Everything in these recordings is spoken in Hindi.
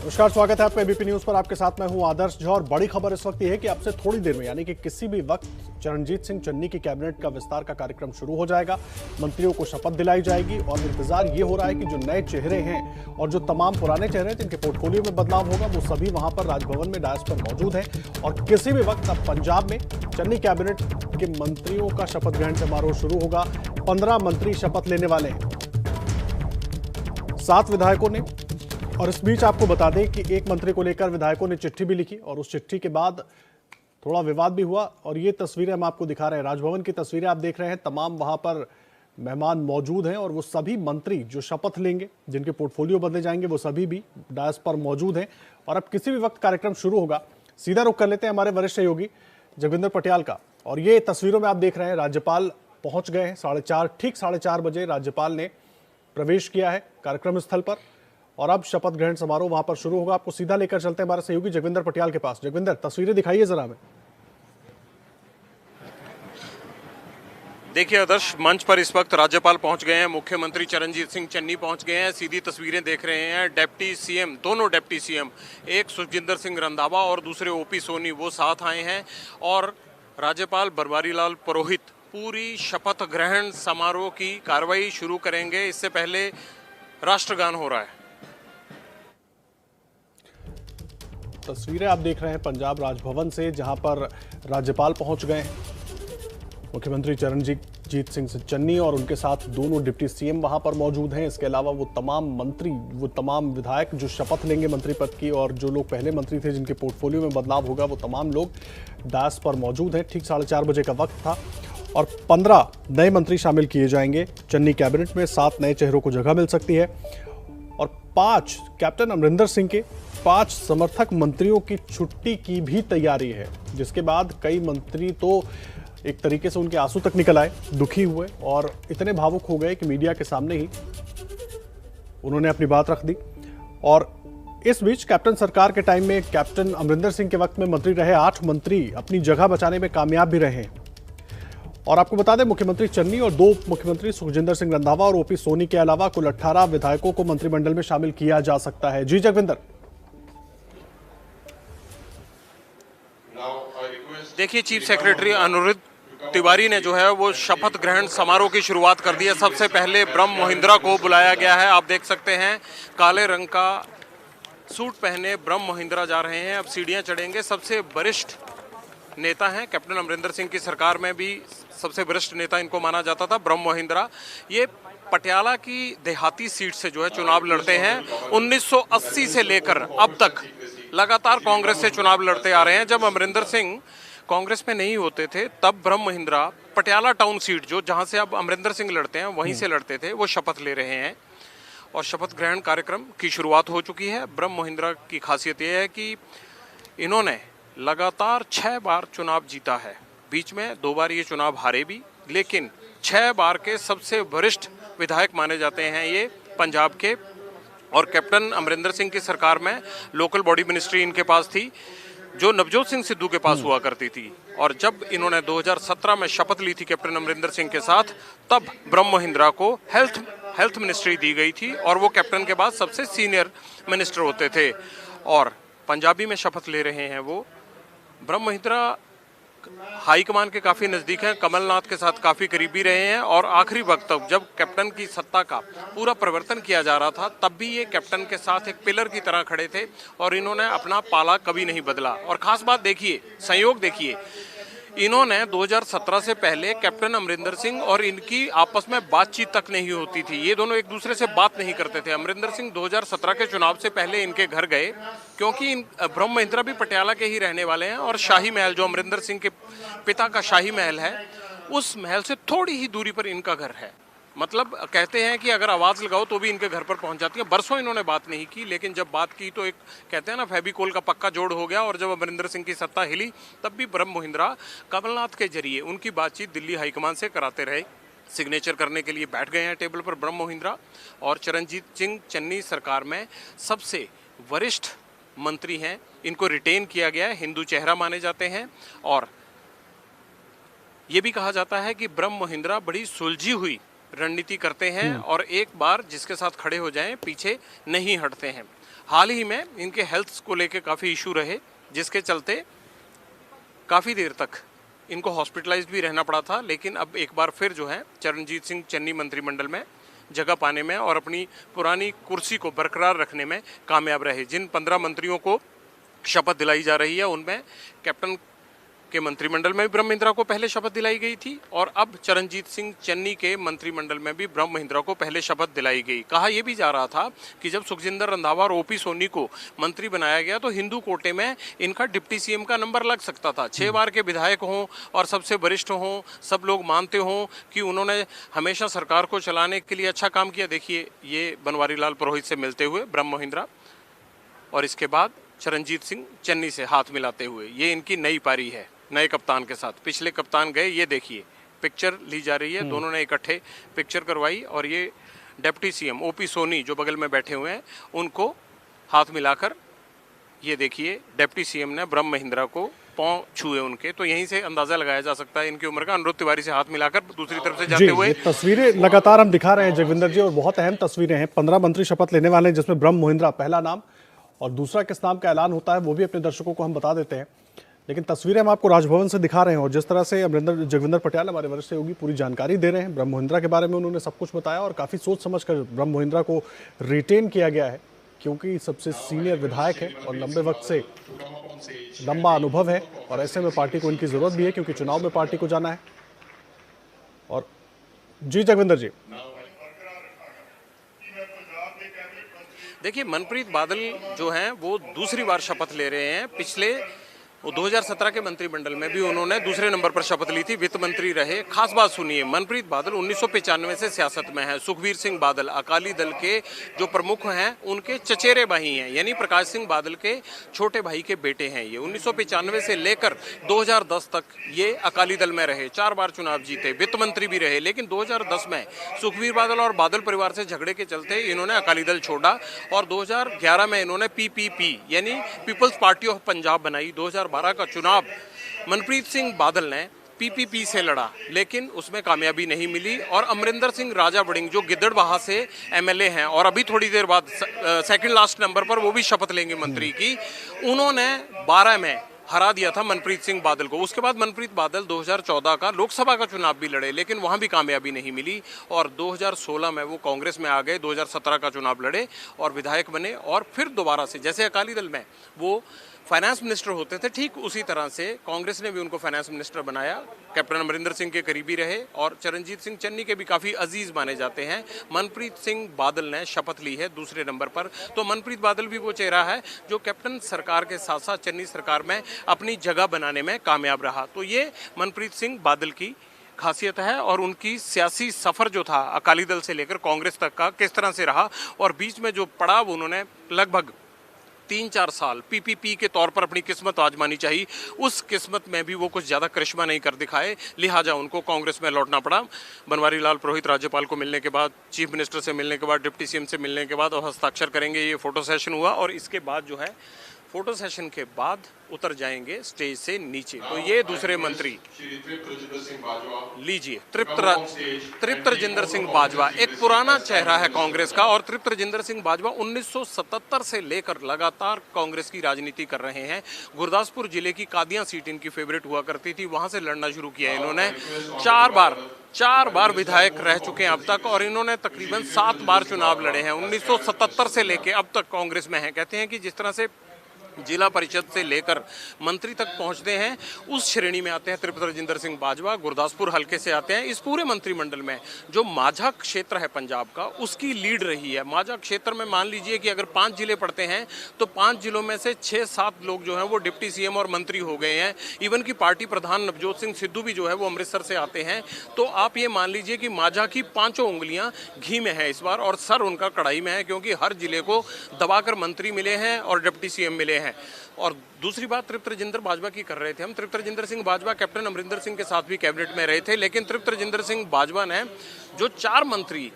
नमस्कार, स्वागत है आपका एबीपी न्यूज पर। आपके साथ मैं हूं आदर्श झा और बड़ी खबर इस वक्त यह है कि अब से थोड़ी देर में यानी कि किसी भी वक्त चरणजीत सिंह चन्नी की कैबिनेट का विस्तार का कार्यक्रम शुरू हो जाएगा। मंत्रियों को शपथ दिलाई जाएगी और इंतजार ये हो रहा है कि जो नए चेहरे हैं और जो तमाम पुराने चेहरे हैं जिनके पोर्टफोलियो में बदलाव होगा वो सभी वहां पर राजभवन में डायस पर मौजूद हैं। और किसी भी वक्त अब पंजाब में चन्नी कैबिनेट के मंत्रियों का शपथ ग्रहण समारोह शुरू होगा। 15 मंत्री शपथ लेने वाले हैं, 7 विधायकों ने। और इस बीच आपको बता दें कि एक मंत्री को लेकर विधायकों ने चिट्ठी भी लिखी और उस चिट्ठी के बाद थोड़ा विवाद भी हुआ। और ये तस्वीरें हम आपको दिखा रहे हैं, राजभवन की तस्वीरें आप देख रहे हैं। तमाम वहां पर मेहमान मौजूद हैं और वो सभी मंत्री जो शपथ लेंगे, जिनके पोर्टफोलियो बदले जाएंगे, वो सभी भी डायस पर मौजूद हैं। और अब किसी भी वक्त कार्यक्रम शुरू होगा। सीधा रुख कर लेते हैं हमारे वरिष्ठ सहयोगी जगविंदर पटियाल का। और ये तस्वीरों में आप देख रहे हैं राज्यपाल पहुंच गए हैं। 4:30 ठीक 4:30 बजे राज्यपाल ने प्रवेश किया है कार्यक्रम स्थल पर और अब शपथ ग्रहण समारोह वहां पर शुरू होगा। आपको सीधा लेकर चलते हैं हमारे सहयोगी जगविंदर पटियाल के पास। जगविंदर, तस्वीरें दिखाइए जरा हमें। देखिए आदर्श, मंच पर इस वक्त राज्यपाल पहुंच गए हैं, मुख्यमंत्री चरणजीत सिंह चन्नी पहुंच गए हैं। सीधी तस्वीरें देख रहे हैं। डिप्टी सीएम, दोनों डिप्टी सीएम, एक सुखजिंदर सिंह रंधावा और दूसरे ओपी सोनी, वो साथ आए हैं। और राज्यपाल बनवारी लाल पुरोहित पूरी शपथ ग्रहण समारोह की कार्रवाई शुरू करेंगे। इससे पहले राष्ट्रगान हो रहा है। तस्वीरें आप देख रहे हैं पंजाब राजभवन से, जहां पर राज्यपाल पहुंच गए हैं। मुख्यमंत्री चरणजीत सिंह चन्नी और उनके साथ दोनों डिप्टी सीएम वहां पर मौजूद हैं। इसके अलावा वो तमाम मंत्री, वो तमाम विधायक जो शपथ लेंगे मंत्री पद की, और जो लोग पहले मंत्री थे जिनके पोर्टफोलियो में बदलाव होगा, वो तमाम लोग डायस पर मौजूद हैं। ठीक 4:30 बजे का वक्त था और 15 नए मंत्री शामिल किए जाएंगे चन्नी कैबिनेट में। 7 नए चेहरों को जगह मिल सकती है और 5 कैप्टन अमरिंदर सिंह के 5 समर्थक मंत्रियों की छुट्टी की भी तैयारी है, जिसके बाद कई मंत्री तो एक तरीके से उनके आंसू तक निकल आए, दुखी हुए और इतने भावुक हो गए कि मीडिया के सामने ही उन्होंने अपनी बात रख दी। और इस बीच कैप्टन सरकार के टाइम में, कैप्टन अमरिंदर सिंह के वक्त में मंत्री रहे 8 मंत्री अपनी जगह बचाने में कामयाब भी रहे। और आपको बता दें, मुख्यमंत्री चन्नी और 2 मुख्यमंत्री सुखजिंदर सिंह रंधावा और ओपी सोनी के अलावा कुल 18 विधायकों को मंत्रिमंडल में शामिल किया जा सकता है। जी जगविंदर। देखिए, चीफ सेक्रेटरी अनुरुद्ध तिवारी ने जो है वो शपथ ग्रहण समारोह की शुरुआत कर दी है। सबसे पहले ब्रह्म मोहिंद्रा को बुलाया गया है। आप देख सकते हैं काले रंग का सूट पहने ब्रह्म मोहिंद्रा जा रहे हैं, अब सीढ़ियां चढ़ेंगे। सबसे वरिष्ठ नेता हैं, कैप्टन अमरिंदर सिंह की सरकार में भी सबसे वरिष्ठ नेता इनको माना जाता था ब्रह्म मोहिंद्रा। ये पटियाला की देहाती सीट से जो है चुनाव लड़ते हैं। 1980 से लेकर अब तक लगातार कांग्रेस से चुनाव लड़ते आ रहे हैं। जब अमरिंदर सिंह कांग्रेस में नहीं होते थे तब ब्रह्म मोहिंद्रा पटियाला टाउन सीट, जो जहां से अब अमरिंदर सिंह लड़ते हैं, वहीं से लड़ते थे। वो शपथ ले रहे हैं और शपथ ग्रहण कार्यक्रम की शुरुआत हो चुकी है। ब्रह्म मोहिंद्रा की खासियत यह है कि इन्होंने लगातार 6 बार चुनाव जीता है। बीच में 2 बार ये चुनाव हारे भी, लेकिन 6 बार के सबसे वरिष्ठ विधायक माने जाते हैं ये पंजाब के। और कैप्टन अमरिंदर सिंह की सरकार में लोकल बॉडी मिनिस्ट्री इनके पास थी, जो नवजोत सिंह सिद्धू के पास हुआ करती थी। और जब इन्होंने 2017 में शपथ ली थी कैप्टन अमरिंदर सिंह के साथ, तब ब्रह्म मोहिंद्रा को हेल्थ मिनिस्ट्री दी गई थी और वो कैप्टन के बाद सबसे सीनियर मिनिस्टर होते थे। और पंजाबी में शपथ ले रहे हैं वो। ब्रह्म मोहिंद्रा हाईकमान के काफ़ी नज़दीक हैं, कमलनाथ के साथ काफ़ी करीबी रहे हैं। और आखिरी वक्त तक जब कैप्टन की सत्ता का पूरा परिवर्तन किया जा रहा था, तब भी ये कैप्टन के साथ एक पिलर की तरह खड़े थे और इन्होंने अपना पाला कभी नहीं बदला। और ख़ास बात देखिए, संयोग देखिए, इन्होंने 2017 से पहले कैप्टन अमरिंदर सिंह और इनकी आपस में बातचीत तक नहीं होती थी। ये दोनों एक दूसरे से बात नहीं करते थे। अमरिंदर सिंह 2017 के चुनाव से पहले इनके घर गए, क्योंकि ब्रह्म मोहिंद्रा भी पटियाला के ही रहने वाले हैं। और शाही महल, जो अमरिंदर सिंह के पिता का शाही महल है, उस महल से थोड़ी ही दूरी पर इनका घर है। मतलब कहते हैं कि अगर आवाज़ लगाओ तो भी इनके घर पर पहुंच जाती है। बरसों इन्होंने बात नहीं की, लेकिन जब बात की तो एक कहते हैं ना, फेविकोल का पक्का जोड़ हो गया। और जब अमरिंदर सिंह की सत्ता हिली, तब भी ब्रह्म मोहिंद्रा कमलनाथ के जरिए उनकी बातचीत दिल्ली हाईकमान से कराते रहे। सिग्नेचर करने के लिए बैठ गए हैं टेबल पर ब्रह्म मोहिंद्रा। और चरणजीत सिंह चन्नी सरकार में सबसे वरिष्ठ मंत्री हैं। इनको रिटेन किया गया है, हिंदू चेहरा माने जाते हैं। और ये भी कहा जाता है कि ब्रह्म मोहिंद्रा बड़ी सुलझी हुई रणनीति करते हैं और एक बार जिसके साथ खड़े हो जाएं, पीछे नहीं हटते हैं। हाल ही में इनके हेल्थ को लेके काफ़ी इशू रहे, जिसके चलते काफ़ी देर तक इनको हॉस्पिटलाइज्ड भी रहना पड़ा था। लेकिन अब एक बार फिर जो है चरणजीत सिंह चन्नी मंत्रिमंडल में जगह पाने में और अपनी पुरानी कुर्सी को बरकरार रखने में कामयाब रहे। जिन 15 मंत्रियों को शपथ दिलाई जा रही है उनमें कैप्टन के मंत्रिमंडल में भी ब्रह्म महिंद्रा को पहले शपथ दिलाई गई थी और अब चरणजीत सिंह चन्नी के मंत्रिमंडल में भी ब्रह्म महिंद्रा को पहले शपथ दिलाई गई। कहा यह भी जा रहा था कि जब सुखजिंदर रंधावा और ओपी सोनी को मंत्री बनाया गया तो हिंदू कोटे में इनका डिप्टी सीएम का नंबर लग सकता था। 6 बार के विधायक हों और सबसे वरिष्ठ हों, सब लोग मानते हों कि उन्होंने हमेशा सरकार को चलाने के लिए अच्छा काम किया। देखिए ये बनवारी लाल पुरोहित से मिलते हुए ब्रह्म महिंद्रा और इसके बाद चरणजीत सिंह चन्नी से हाथ मिलाते हुए, ये इनकी नई पारी है नए कप्तान के साथ। पिछले कप्तान गए, ये देखिए पिक्चर ली जा रही है, दोनों ने इकट्ठे पिक्चर करवाई और ये डिप्टी सीएम ओपी सोनी जो बगल में बैठे हुए हैं उनको हाथ मिलाकर, ये देखिए डिप्टी सीएम ने ब्रह्म महिंद्रा को पांव छुए उनके, तो यहीं से अंदाजा लगाया जा सकता है इनकी उम्र का। अनुरुद्ध तिवारी से हाथ मिलाकर दूसरी तरफ से जाते हुए तस्वीरें लगातार हम दिखा रहे हैं जगविंदर जी, और बहुत अहम तस्वीरें हैं। 15 मंत्री शपथ लेने वाले हैं जिसमें ब्रह्म महिंद्रा पहला नाम और दूसरा किस नाम का ऐलान होता है वो भी अपने दर्शकों को हम बता देते हैं। लेकिन तस्वीरें हम आपको राजभवन से दिखा रहे हैं और जिस तरह से जगविंदर पटियाल हमारे वरिष्ठ सहयोगी पूरी जानकारी दे रहे हैं ब्रह्म महिंद्रा के बारे में, उन्होंने सब कुछ बताया और काफ़ी सोच समझकर ब्रह्म महिंद्रा को रिटेन किया गया है क्योंकि सबसे सीनियर विधायक है और लंबे वक्त से लंबा अनुभव है और ऐसे में पार्टी को इनकी जरूरत भी है क्योंकि चुनाव में पार्टी को जाना है। और जी जगविंदर जी, देखिए मनप्रीत बादल जो हैं वो दूसरी बार शपथ ले रहे हैं। पिछले 2017 के मंत्रिमंडल में भी उन्होंने दूसरे नंबर पर शपथ ली थी, वित्त मंत्री रहे। खास बात सुनिए, मनप्रीत बादल 1995 से सियासत में है। सुखबीर सिंह बादल अकाली दल के जो प्रमुख हैं उनके चचेरे भाई हैं, यानी प्रकाश सिंह बादल के छोटे भाई के बेटे हैं। ये 1995 से लेकर 2010 तक ये अकाली दल में रहे, 4 बार चुनाव जीते, वित्त मंत्री भी रहे। लेकिन 2010 में सुखबीर बादल और बादल परिवार से झगड़े के चलते इन्होंने अकाली दल छोड़ा और 2011 में इन्होंने पीपीपी यानी पीपल्स पार्टी ऑफ पंजाब बनाई। 2012 का चुनाव मनप्रीत सिंह बादल ने पीपीपी से लड़ा लेकिन उसमें कामयाबी नहीं मिली और अमरिंदर सिंह राजा बड़िंग जो गिद्दड़बाहा से एमएलए हैं और अभी थोड़ी देर बाद सेकंड लास्ट नंबर पर वो भी शपथ लेंगे मंत्री की, उन्होंने 12 में हरा दिया था मनप्रीत सिंह बादल को। उसके बाद मनप्रीत बादल 2014 का लोकसभा का चुनाव भी लड़े लेकिन वहां भी कामयाबी नहीं मिली और 2016 में वो कांग्रेस में आ गए। 2017 का चुनाव लड़े और विधायक बने और फिर दोबारा से, जैसे अकाली दल में वो फाइनेंस मिनिस्टर होते थे, ठीक उसी तरह से कांग्रेस ने भी उनको फाइनेंस मिनिस्टर बनाया। कैप्टन अमरिंदर सिंह के करीबी रहे और चरणजीत सिंह चन्नी के भी काफ़ी अजीज माने जाते हैं। मनप्रीत सिंह बादल ने शपथ ली है दूसरे नंबर पर, तो मनप्रीत बादल भी वो चेहरा है जो कैप्टन सरकार के साथ साथ चन्नी सरकार में अपनी जगह बनाने में कामयाब रहा। तो ये मनप्रीत सिंह बादल की खासियत है और उनकी सियासी सफ़र जो था अकाली दल से लेकर कांग्रेस तक का किस तरह से रहा और बीच में जो पड़ाव उन्होंने लगभग 3-4 साल पीपीपी के तौर पर अपनी किस्मत आजमानी चाहिए, उस किस्मत में भी वो कुछ ज़्यादा करिश्मा नहीं कर दिखाए, लिहाजा उनको कांग्रेस में लौटना पड़ा। बनवारी लाल पुरोहित राज्यपाल को मिलने के बाद, चीफ मिनिस्टर से मिलने के बाद, डिप्टी सीएम से मिलने के बाद और हस्ताक्षर करेंगे। ये फोटो सेशन हुआ और इसके बाद जो है फोटो सेशन के बाद उतर जाएंगे स्टेज से नीचे। तो ये दूसरे मंत्री लीजिए, तृप्त रजिंदर सिंह बाजवा एक पुराना चेहरा है कांग्रेस का और तृप्त रजिंदर सिंह बाजवा 1977 से लेकर लगातार कांग्रेस की राजनीति कर रहे हैं। गुरदासपुर जिले की कादियां सीट इनकी फेवरेट हुआ करती थी, वहां से लड़ना शुरू किया इन्होंने। 4 बार विधायक रह चुके हैं अब तक और इन्होंने तकरीबन 7 बार चुनाव लड़े हैं। 1977 से लेकर अब तक कांग्रेस में हैं। कहते हैं कि जिस तरह से जिला परिषद से लेकर मंत्री तक पहुंचते हैं उस श्रेणी में आते हैं तृप्त रजिंदर सिंह बाजवा। गुरदासपुर हल्के से आते हैं। इस पूरे मंत्रिमंडल में जो माझा क्षेत्र है पंजाब का, उसकी लीड रही है। माझा क्षेत्र में मान लीजिए कि अगर 5 जिले पड़ते हैं तो 5 जिलों में से 6-7 लोग जो हैं वो डिप्टी सीएम और मंत्री हो गए हैं। इवन की पार्टी प्रधान नवजोत सिंह सिद्धू भी जो है वो अमृतसर से आते हैं। तो आप ये मान लीजिए कि माझा की 5 उंगलियां घी में है इस बार और सर उनका कढ़ाई में है, क्योंकि हर जिले को दबाकर मंत्री मिले हैं और डिप्टी सीएम मिले हैं। और दूसरी बात तृप्त रजिंदर बाजवा की कर रहे थे हम। तृप्त रजिंदर सिंह बाजवा कैप्टन अमरिंदर सिंह के साथ भी कैबिनेट में रहे थे, लेकिन तृप्त रजिंदर सिंह बाजवा ने जो 4 मंत्री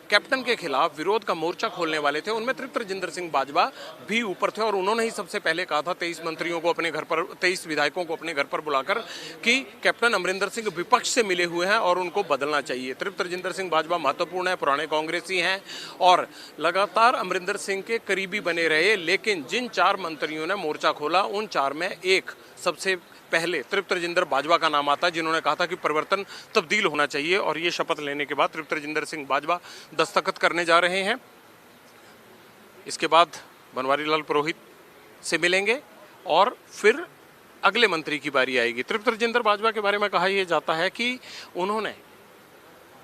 कैप्टन के खिलाफ विरोध का मोर्चा खोलने वाले थे उनमें तृप्त रजिंदर सिंह बाजवा भी ऊपर थे और उन्होंने ही सबसे पहले कहा था 23 मंत्रियों को अपने घर पर 23 विधायकों को अपने घर पर बुलाकर कि कैप्टन अमरिंदर सिंह विपक्ष से मिले हुए हैं और उनको बदलना चाहिए। तृप्त रजिंदर सिंह बाजवा महत्वपूर्ण है, पुराने कांग्रेसी हैं और लगातार अमरिंदर सिंह के करीबी बने रहे, लेकिन जिन 4 मंत्रियों ने मोर्चा खोला उन 4 में एक सबसे पहले तृप्त रजिंदर बाजवा का नाम आता है, जिन्होंने कहा था कि परिवर्तन तब्दील होना चाहिए। और ये शपथ लेने के बाद तृप्त रजिंदर सिंह बाजवा दस्तखत करने जा रहे हैं। इसके बाद बनवारी लाल पुरोहित से मिलेंगे और फिर अगले मंत्री की बारी आएगी। तृप्त रजिंदर बाजवा के बारे में कहा यह जाता है कि उन्होंने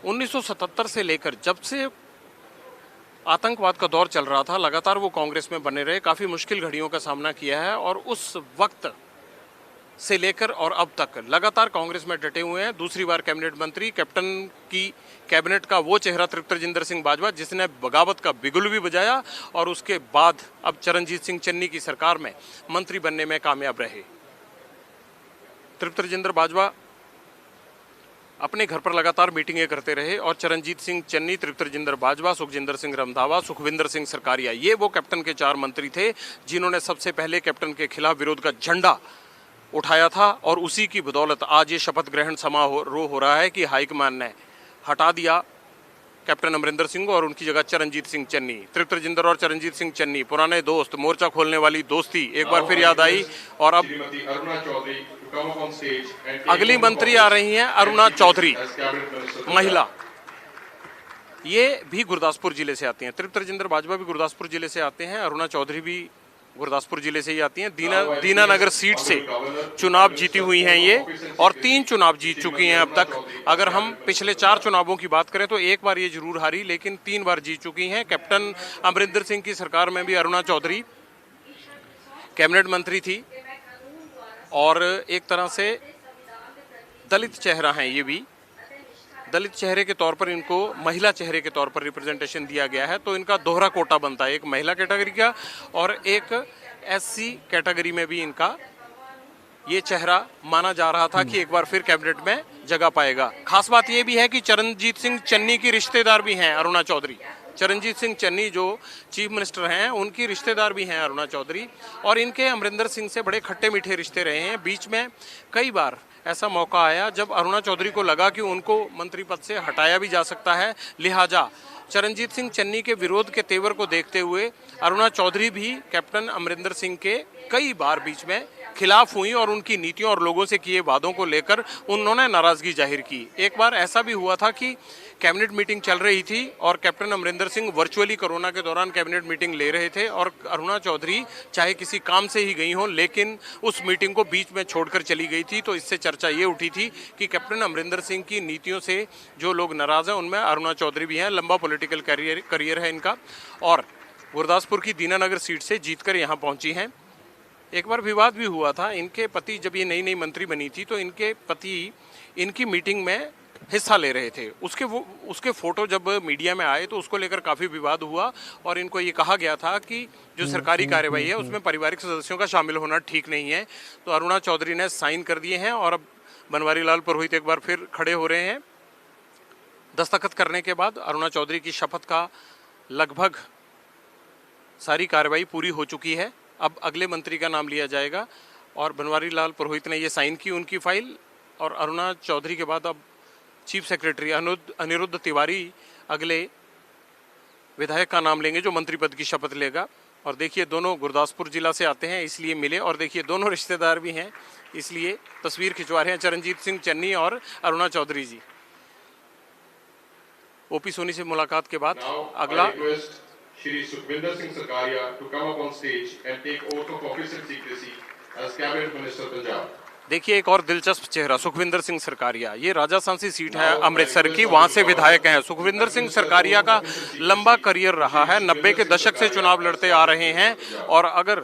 1977 से लेकर जब से आतंकवाद का दौर चल रहा था लगातार वो कांग्रेस में बने रहे, काफी मुश्किल घड़ियों का सामना किया है और उस वक्त से लेकर और अब तक लगातार कांग्रेस में डटे हुए हैं। दूसरी बार कैबिनेट मंत्री, कैप्टन की कैबिनेट का वो चेहरा तृप्त रजिंदर सिंह बाजवा जिसने बगावत का बिगुल भी बजाया और उसके बाद अब चरणजीत सिंह चन्नी की सरकार में मंत्री बनने में कामयाब रहे। तृप्त रजिंदर बाजवा अपने घर पर लगातार मीटिंगें करते रहे और चरणजीत सिंह चन्नी, तृप्त रजिंदर बाजवा, सुखजिंदर सिंह रंधावा, सुखविंदर सिंह सरकारिया, ये वो कैप्टन के 4 मंत्री थे जिन्होंने सबसे पहले कैप्टन के खिलाफ विरोध का झंडा उठाया था और उसी की बदौलत आज ये शपथ ग्रहण समारोह हो रहा है कि हाईकमान ने हटा दिया कैप्टन अमरिंदर सिंह और उनकी जगह चरणजीत सिंह चन्नी। तृप्त रजिंदर और चरणजीत सिंह चन्नी पुराने दोस्त, मोर्चा खोलने वाली दोस्ती एक बार फिर याद आई और अब अगली मंत्री आ रही हैं अरुणा चौधरी, महिला। ये भी गुरदासपुर जिले से आती हैं। तृप्त रजिंदर बाजवा भी गुरदासपुर जिले से आते हैं, अरुणा चौधरी भी गुरदासपुर जिले से ही आती हैं। दीनानगर सीट से चुनाव जीती हुई हैं ये और 3 चुनाव जीत चुकी हैं अब तक। अगर हम पिछले 4 चुनावों की बात करें तो एक बार ये जरूर हारी, लेकिन 3 बार जीत चुकी हैं। कैप्टन अमरिंदर सिंह की सरकार में भी अरुणा चौधरी कैबिनेट मंत्री थी और एक तरह से दलित चेहरा हैं ये भी। दलित चेहरे के तौर पर इनको महिला चेहरे के तौर पर रिप्रेजेंटेशन दिया गया है, तो इनका दोहरा कोटा बनता है, एक महिला कैटेगरी का और एक एससी कैटेगरी में भी इनका ये चेहरा माना जा रहा था कि एक बार फिर कैबिनेट में जगह पाएगा। खास बात ये भी है कि चरणजीत सिंह चन्नी की रिश्तेदार भी हैं अरुणा चौधरी। चरणजीत सिंह चन्नी जो चीफ मिनिस्टर हैं उनकी रिश्तेदार भी हैं अरुणा चौधरी और इनके अमरिंदर सिंह से बड़े खट्टे मीठे रिश्ते रहे हैं। बीच में कई बार ऐसा मौका आया जब अरुणा चौधरी को लगा कि उनको मंत्री पद से हटाया भी जा सकता है, लिहाजा चरणजीत सिंह चन्नी के विरोध के तेवर को देखते हुए अरुणा चौधरी भी कैप्टन अमरिंदर सिंह के कई बार बीच में खिलाफ हुई और उनकी नीतियों और लोगों से किए वादों को लेकर उन्होंने नाराजगी जाहिर की। एक बार ऐसा भी हुआ था कि कैबिनेट मीटिंग चल रही थी और captain Amarinder Singh virtually corona के दौरान कैबिनेट मीटिंग ले रहे थे और अरुणा चौधरी चाहे किसी काम से ही गई हो लेकिन उस मीटिंग को बीच में छोड़कर चली गई थी। तो इससे चर्चा ये उठी थी कि कैप्टन अमरिंदर सिंह की नीतियों से जो लोग नाराज हैं उनमें अरुणा चौधरी भी हैं। लंबा पॉलिटिकल करियर है इनका और गुरदासपुर की दीनानगर सीट से जीतकर यहाँ पहुंची हैं। एक बार विवाद भी हुआ था, इनके पति जब ये नई मंत्री बनी थी तो इनके पति इनकी मीटिंग में हिस्सा ले रहे थे। उसके फोटो जब मीडिया में आए तो उसको लेकर काफ़ी विवाद हुआ और इनको ये कहा गया था कि जो सरकारी कार्यवाही है उसमें पारिवारिक सदस्यों का शामिल होना ठीक नहीं है। तो अरुणा चौधरी ने साइन कर दिए हैं और अब बनवारी लाल पुरोहित एक बार फिर खड़े हो रहे हैं। दस्तखत करने के बाद अरुणा चौधरी की शपथ का लगभग सारी कार्रवाई पूरी हो चुकी है। अब अगले मंत्री का नाम लिया जाएगा और बनवारी लाल पुरोहित ने ये साइन की उनकी फाइल और अरुणा चौधरी के बाद अब चीफ सेक्रेटरी अनिरुद्ध तिवारी अगले विधायक का नाम लेंगे जो मंत्री पद की शपथ लेगा। और देखिए दोनों गुरदासपुर जिला से आते हैं इसलिए मिले और देखिए दोनों रिश्तेदार भी हैं इसलिए तस्वीर खिंचवा रहे हैं चरणजीत सिंह चन्नी और अरुणा चौधरी जी। ओपी सोनी से मुलाकात के बाद अगला Shri Sukhvinder Singh Sarkaria to come up on stage and take oath of office and secrecy as Cabinet Minister Punjab. देखिए एक और दिलचस्प चेहरा सुखविंदर सिंह सरकारिया, ये राजासांसी सीट है अमृतसर की, वहां से विधायक हैं। सुखविंदर सिंह सरकारिया का लंबा करियर रहा है, 90 के दशक से चुनाव लड़ते आ रहे हैं और अगर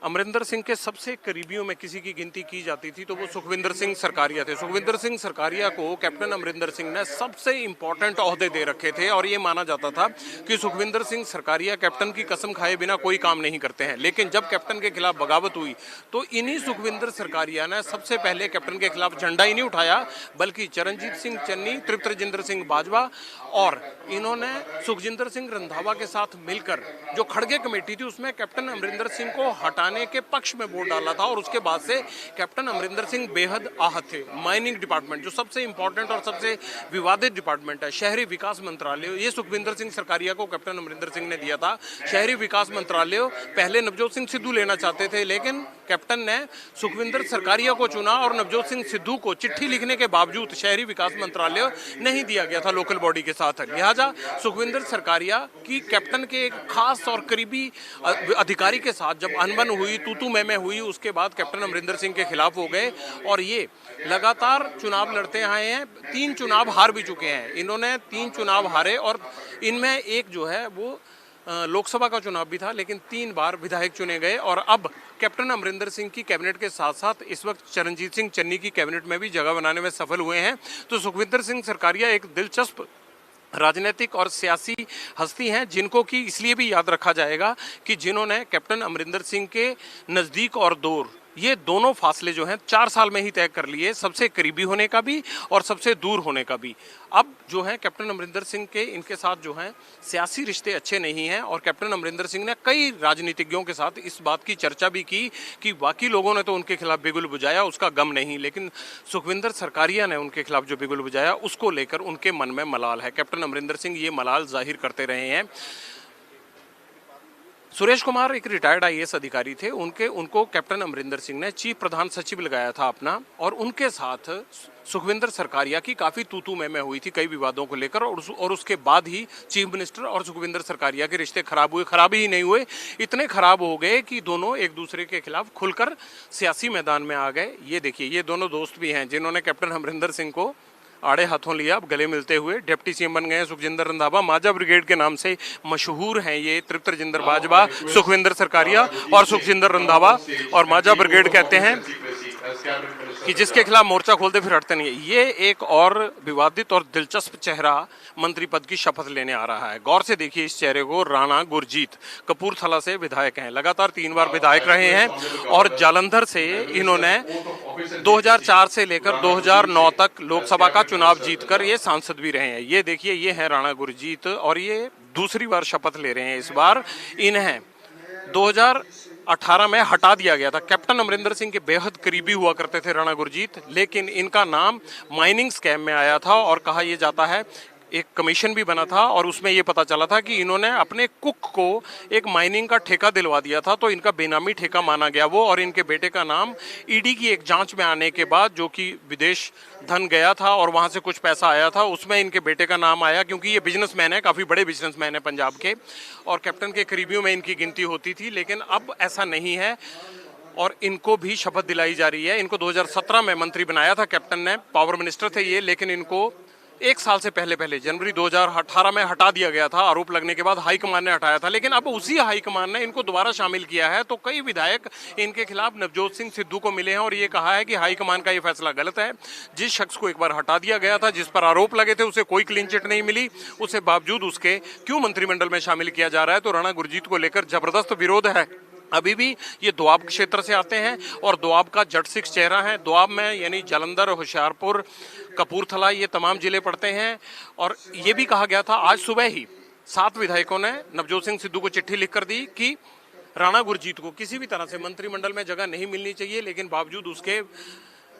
अमरिंदर सिंह के सबसे करीबियों में किसी की गिनती की जाती थी तो वो सुखविंदर सिंह सरकारिया थे। सुखविंदर सिंह सरकारिया को कैप्टन अमरिंदर सिंह ने सबसे इंपॉर्टेंट ओहदे दे रखे थे और ये माना जाता था कि सुखविंदर सिंह सरकारिया कैप्टन की कसम खाए बिना कोई काम नहीं करते हैं। लेकिन जब कैप्टन के खिलाफ बगावत हुई तो इन्हीं सुखविंदर सरकारिया ने सबसे पहले कैप्टन के खिलाफ झंडा ही नहीं उठाया, बल्कि चरणजीत सिंह चन्नी, तृप्त राजेंद्र सिंह बाजवा और इन्होंने सुखजिंदर सिंह रंधावा के साथ मिलकर जो खड़गे कमेटी थी उसमें कैप्टन अमरिंदर सिंह को हटाने के पक्ष में वोट डाला था। और उसके बाद से कैप्टन अमरिंदर सिंह बेहद आहत थे। माइनिंग डिपार्टमेंट जो सबसे इंपॉर्टेंट और सबसे विवादित डिपार्टमेंट है, शहरी विकास मंत्रालय, ये सुखविंदर सिंह सरकारिया को कैप्टन अमरिंदर सिंह ने दिया था। शहरी विकास मंत्रालय पहले नवजोत सिंह सिद्धू लेना चाहते थे, लेकिन कैप्टन ने सुखविंदर सरकारिया को चुना और नवजोत सिंह सिद्धू को चिट्ठी लिखने के बावजूद शहरी विकास मंत्रालय नहीं दिया गया था लोकल बॉडी के साथ। लिहाजा सुखविंदर सरकारिया की कैप्टन के एक खास और करीबी अधिकारी के साथ जब अनबन हुई, तू मैं हुई, उसके बाद कैप्टन अमरिंदर सिंह के खिलाफ हो गए और ये लगातार चुनाव लड़ते आए हैं। 3 चुनाव हार भी चुके हैं इन्होंने, 3 चुनाव हारे और इनमें एक जो है वो लोकसभा का चुनाव भी था, लेकिन 3 बार विधायक चुने गए और अब कैप्टन अमरिंदर सिंह की कैबिनेट के साथ साथ इस वक्त चरणजीत सिंह चन्नी की कैबिनेट में भी जगह बनाने में सफल हुए हैं। तो सुखविंदर सिंह सरकारिया एक दिलचस्प राजनीतिक और सियासी हस्ती हैं जिनको कि इसलिए भी याद रखा जाएगा कि जिन्होंने कैप्टन अमरिंदर सिंह के नज़दीक और दूर, ये दोनों फासले जो हैं 4 साल में ही तय कर लिए, सबसे करीबी होने का भी और सबसे दूर होने का भी। अब जो है कैप्टन अमरिंदर सिंह के इनके साथ जो हैं सियासी रिश्ते अच्छे नहीं हैं और कैप्टन अमरिंदर सिंह ने कई राजनीतिज्ञों के साथ इस बात की चर्चा भी की कि बाकी लोगों ने तो उनके खिलाफ बिगुल बुझाया, उसका गम नहीं, लेकिन सुखविंदर सरकारिया ने उनके खिलाफ जो बिगुल बुझाया उसको लेकर उनके मन में मलाल है। कैप्टन अमरिंदर सिंह ये मलाल जाहिर करते रहे हैं। सुरेश कुमार एक रिटायर्ड आईएएस अधिकारी थे, उनको कैप्टन अमरिंदर सिंह ने चीफ प्रधान सचिव लगाया था अपना और उनके साथ सुखविंदर सरकारिया की काफ़ी तू मैं हुई थी कई विवादों को लेकर और उसके बाद ही चीफ मिनिस्टर और सुखविंदर सरकारिया के रिश्ते खराब हुए। खराब ही नहीं हुए, इतने खराब हो गए कि दोनों एक दूसरे के खिलाफ खुलकर सियासी मैदान में आ गए। ये देखिए, ये दोनों दोस्त भी हैं जिन्होंने कैप्टन अमरिंदर सिंह को आड़े हाथों लिया, अब गले मिलते हुए डिप्टी सीएम बन गए हैं सुखजिंदर रंधावा। माजा ब्रिगेड के नाम से मशहूर हैं ये तृप्त राजेंद्र बाजवा, सुखविंदर सरकारिया और सुखजिंदर रंधावा। और माजा ब्रिगेड कहते हैं कि जिसके खिलाफ मोर्चा खोलते फिर हटते नहीं है। ये एक और विवादित और दिलचस्प चेहरा मंत्री पद की शपथ लेने आ रहा है। गौर से देखिए इस चेहरे को। राणा गुरजीत कपूरथला से विधायक हैं, लगातार 3 बार विधायक रहे हैं और जालंधर से इन्होंने 2004 से लेकर 2009 तक लोकसभा का चुनाव जीतकर ये सांसद भी रहे हैं। ये देखिए, ये है राणा गुरजीत और ये दूसरी बार शपथ ले रहे हैं। इस बार इन्हें 2018 में हटा दिया गया था। कैप्टन अमरिंदर सिंह के बेहद करीबी हुआ करते थे राणा गुरजीत, लेकिन इनका नाम माइनिंग स्कैम में आया था और कहा यह जाता है एक कमीशन भी बना था और उसमें ये पता चला था कि इन्होंने अपने कुक को एक माइनिंग का ठेका दिलवा दिया था, तो इनका बेनामी ठेका माना गया वो। और इनके बेटे का नाम ईडी की एक जांच में आने के बाद, जो कि विदेश धन गया था और वहां से कुछ पैसा आया था, उसमें इनके बेटे का नाम आया क्योंकि ये बिजनेसमैन है, काफ़ी बड़े बिजनेसमैन है पंजाब के और कैप्टन के करीबियों में इनकी गिनती होती थी। लेकिन अब ऐसा नहीं है और इनको भी शपथ दिलाई जा रही है। इनको 2017 में मंत्री बनाया था कैप्टन ने, पावर मिनिस्टर थे ये, लेकिन इनको 1 साल से पहले जनवरी 2018 में हटा दिया गया था। आरोप लगने के बाद हाईकमान ने हटाया था, लेकिन अब उसी हाईकमान ने इनको दोबारा शामिल किया है। तो कई विधायक इनके खिलाफ नवजोत सिंह सिद्धू को मिले हैं और ये कहा है कि हाईकमान का ये फैसला गलत है। जिस शख्स को एक बार हटा दिया गया था, जिस पर आरोप लगे थे, उसे कोई क्लीन चिट नहीं मिली, उसके बावजूद उसके क्यों मंत्रिमंडल में शामिल किया जा रहा है। तो राणा गुरजीत को लेकर जबरदस्त विरोध है। अभी भी ये दोआब क्षेत्र से आते हैं और दोआब का जट सिख चेहरा है। दोआब में यानी जालंधर, होशियारपुर, कपूरथला, ये तमाम जिले पड़ते हैं। और ये भी कहा गया था आज सुबह ही 7 विधायकों ने नवजोत सिंह सिद्धू को चिट्ठी लिखकर दी कि राणा गुरजीत को किसी भी तरह से मंत्रिमंडल में जगह नहीं मिलनी चाहिए, लेकिन बावजूद उसके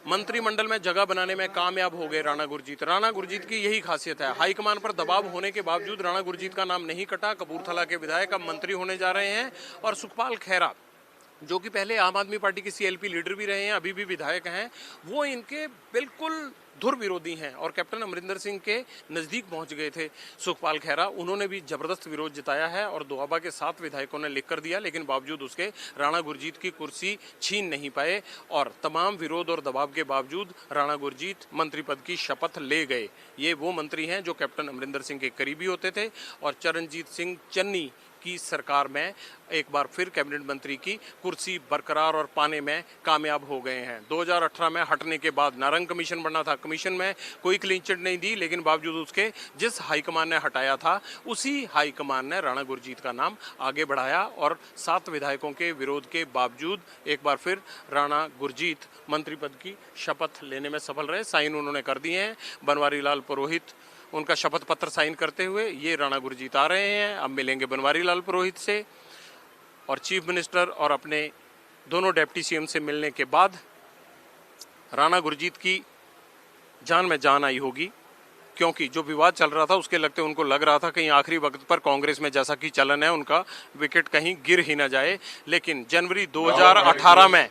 मंत्रिमंडल में जगह बनाने में कामयाब हो गए राणा गुरजीत। राणा गुरजीत की यही खासियत है, हाईकमान पर दबाव होने के बावजूद राणा गुरजीत का नाम नहीं कटा। कपूरथला के विधायक अब मंत्री होने जा रहे हैं। और सुखपाल खैरा, जो कि पहले आम आदमी पार्टी के सीएलपी लीडर भी रहे हैं, अभी भी विधायक हैं, वो इनके बिल्कुल धुर विरोधी हैं और कैप्टन अमरिंदर सिंह के नज़दीक पहुंच गए थे सुखपाल खैरा। उन्होंने भी जबरदस्त विरोध जताया है और दोआबा के 7 विधायकों ने लिख कर दिया, लेकिन बावजूद उसके राणा गुरजीत की कुर्सी छीन नहीं पाए और तमाम विरोध और दबाव के बावजूद राणा गुरजीत मंत्री पद की शपथ ले गए। ये वो मंत्री हैं जो कैप्टन अमरिंदर सिंह के करीबी होते थे और चरणजीत सिंह चन्नी की सरकार में एक बार फिर कैबिनेट मंत्री की कुर्सी बरकरार और पाने में कामयाब हो गए हैं। 2018 में हटने के बाद नारंग कमीशन बना था, कमीशन में कोई क्लीन चिट नहीं दी, लेकिन बावजूद उसके जिस हाईकमान ने हटाया था उसी हाईकमान ने राणा गुरजीत का नाम आगे बढ़ाया और 7 विधायकों के विरोध के बावजूद एक बार फिर राणा गुरजीत मंत्री पद की शपथ लेने में सफल रहे। साइन उन्होंने कर दिए हैं। बनवारी लाल पुरोहित उनका शपथ पत्र साइन करते हुए ये राणा गुरजीत आ रहे हैं। अब मिलेंगे बनवारी लाल पुरोहित से और चीफ मिनिस्टर और अपने दोनों डिप्टी सीएम से मिलने के बाद राणा गुरजीत की जान में जान आई होगी, क्योंकि जो विवाद चल रहा था उसके लगते उनको लग रहा था कहीं आखिरी वक्त पर कांग्रेस में जैसा कि चलन है उनका विकेट कहीं गिर ही ना जाए। लेकिन जनवरी 2018 में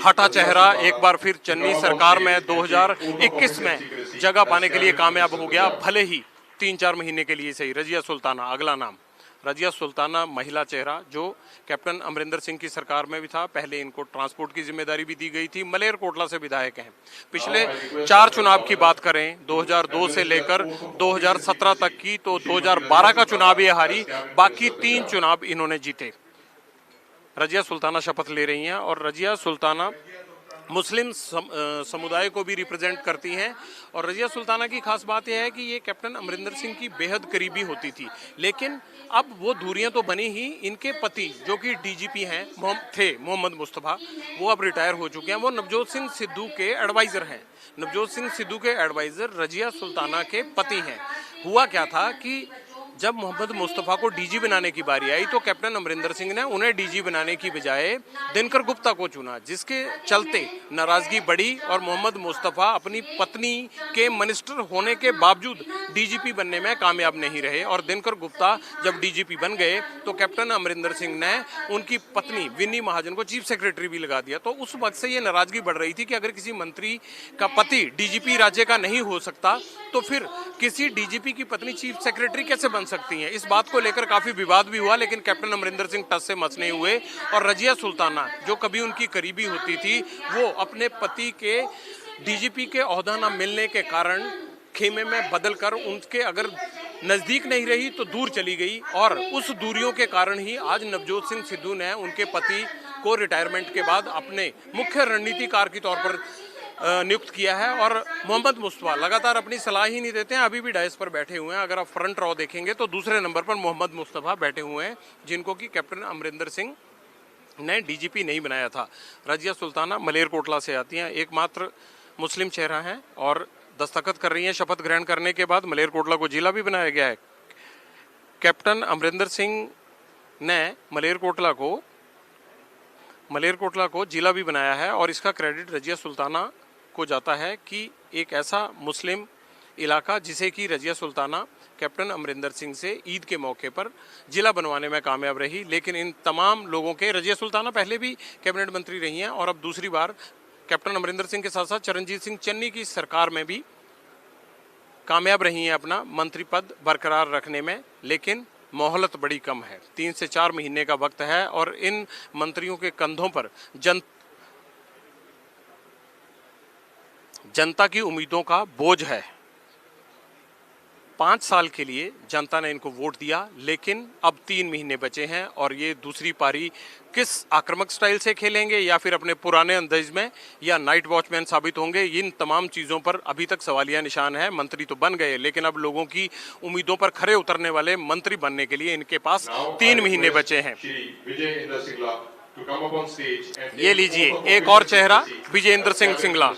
हटा चेहरा एक बार फिर चन्नी सरकार में 2021 में जगह पाने के लिए कामयाब हो गया, भले ही 3-4 महीने के लिए सही। रजिया सुल्ताना अगला नाम। रजिया सुल्ताना महिला चेहरा जो कैप्टन अमरिंदर सिंह की सरकार में भी था। पहले इनको ट्रांसपोर्ट की जिम्मेदारी भी दी गई थी। मलेरकोटला से विधायक हैं। पिछले 4 चुनाव की बात करें 2002 से लेकर 2017 तक की, तो 2012 का चुनाव ये हारी, बाकी 3 चुनाव इन्होंने जीते। रजिया सुल्ताना शपथ ले रही हैं और रजिया सुल्ताना मुस्लिम समुदाय को भी रिप्रेजेंट करती हैं। और रजिया सुल्ताना की खास बात यह है कि ये कैप्टन अमरिंदर सिंह की बेहद करीबी होती थी, लेकिन अब वो दूरियां तो बनी ही। इनके पति जो कि डीजीपी हैं थे मोहम्मद मुस्तफ़ा, वो अब रिटायर हो चुके हैं। वो नवजोत सिंह सिद्धू के एडवाइज़र हैं। नवजोत सिंह सिद्धू के एडवाइज़र रजिया सुल्ताना के पति हैं। हुआ क्या था कि जब मोहम्मद मुस्तफ़ा को डीजी बनाने की बारी आई तो कैप्टन अमरिंदर सिंह ने उन्हें डीजी बनाने की बजाय दिनकर गुप्ता को चुना, जिसके चलते नाराजगी बढ़ी और मोहम्मद मुस्तफ़ा अपनी पत्नी के मिनिस्टर होने के बावजूद डीजीपी बनने में कामयाब नहीं रहे। और दिनकर गुप्ता जब डीजीपी बन गए तो कैप्टन अमरिंदर सिंह ने उनकी पत्नी विन्नी महाजन को चीफ सेक्रेटरी भी लगा दिया। तो उस वक्त से ये नाराजगी बढ़ रही थी कि अगर किसी मंत्री का पति डीजीपी राज्य का नहीं हो सकता तो फिर किसी डीजीपी की पत्नी चीफ सेक्रेटरी कैसे बन सकती हैं। इस बात को लेकर काफी विवाद भी हुआ, लेकिन कैप्टन अमरिंदर सिंह टस से मस नहीं हुए। और रजिया सुल्ताना जो कभी उनकी करीबी होती थी, वो अपने पति के डीजीपी के ओहदा न मिलने के कारण खेमे में बदलकर उनके अगर नजदीक नहीं रही तो दूर चली गई। और उस दूरियों के कारण ही आज नवजोत सिंह सिद्धू ने उनके पति को रिटायरमेंट के बाद अपने मुख्य रणनीतिकार के तौर पर नियुक्त किया है। और मोहम्मद मुस्तफ़ा लगातार अपनी सलाह ही नहीं देते हैं, अभी भी डायस पर बैठे हुए हैं। अगर आप फ्रंट रॉ देखेंगे तो दूसरे नंबर पर मोहम्मद मुस्तफ़ा बैठे हुए हैं, जिनको कि कैप्टन अमरिंदर सिंह ने डीजीपी नहीं बनाया था। रजिया सुल्ताना मलेरकोटला से आती हैं, एकमात्र मुस्लिम चेहरा हैं और दस्तखत कर रही हैं। शपथ ग्रहण करने के बाद मलेरकोटला को जिला भी बनाया गया है। कैप्टन अमरिंदर सिंह ने मलेरकोटला को जिला भी बनाया है और इसका क्रेडिट रजिया सुल्ताना को जाता है कि एक ऐसा मुस्लिम इलाका जिसे कि रजिया सुल्ताना कैप्टन अमरिंदर सिंह से ईद के मौके पर जिला बनवाने में कामयाब रही। लेकिन इन तमाम लोगों के, रजिया सुल्ताना पहले भी कैबिनेट मंत्री रही हैं और अब दूसरी बार कैप्टन अमरिंदर सिंह के साथ साथ चरणजीत सिंह चन्नी की सरकार में भी कामयाब रही हैं अपना मंत्री पद बरकरार रखने में। लेकिन मोहलत बड़ी कम है, 3 से 4 महीने का वक्त है और इन मंत्रियों के कंधों पर जनता की उम्मीदों का बोझ है। 5 साल के लिए जनता ने इनको वोट दिया, लेकिन अब 3 महीने बचे हैं और ये दूसरी पारी किस आक्रामक स्टाइल से खेलेंगे या फिर अपने पुराने अंदाज में या नाइट वॉचमैन साबित होंगे, इन तमाम चीज़ों पर अभी तक सवालिया निशान है। मंत्री तो बन गए, लेकिन अब लोगों की उम्मीदों पर खरे उतरने वाले मंत्री बनने के लिए इनके पास 3 महीने बचे हैं। ये लीजिए एक और चेहरा, विजयेंद्र सिंह सिंगला।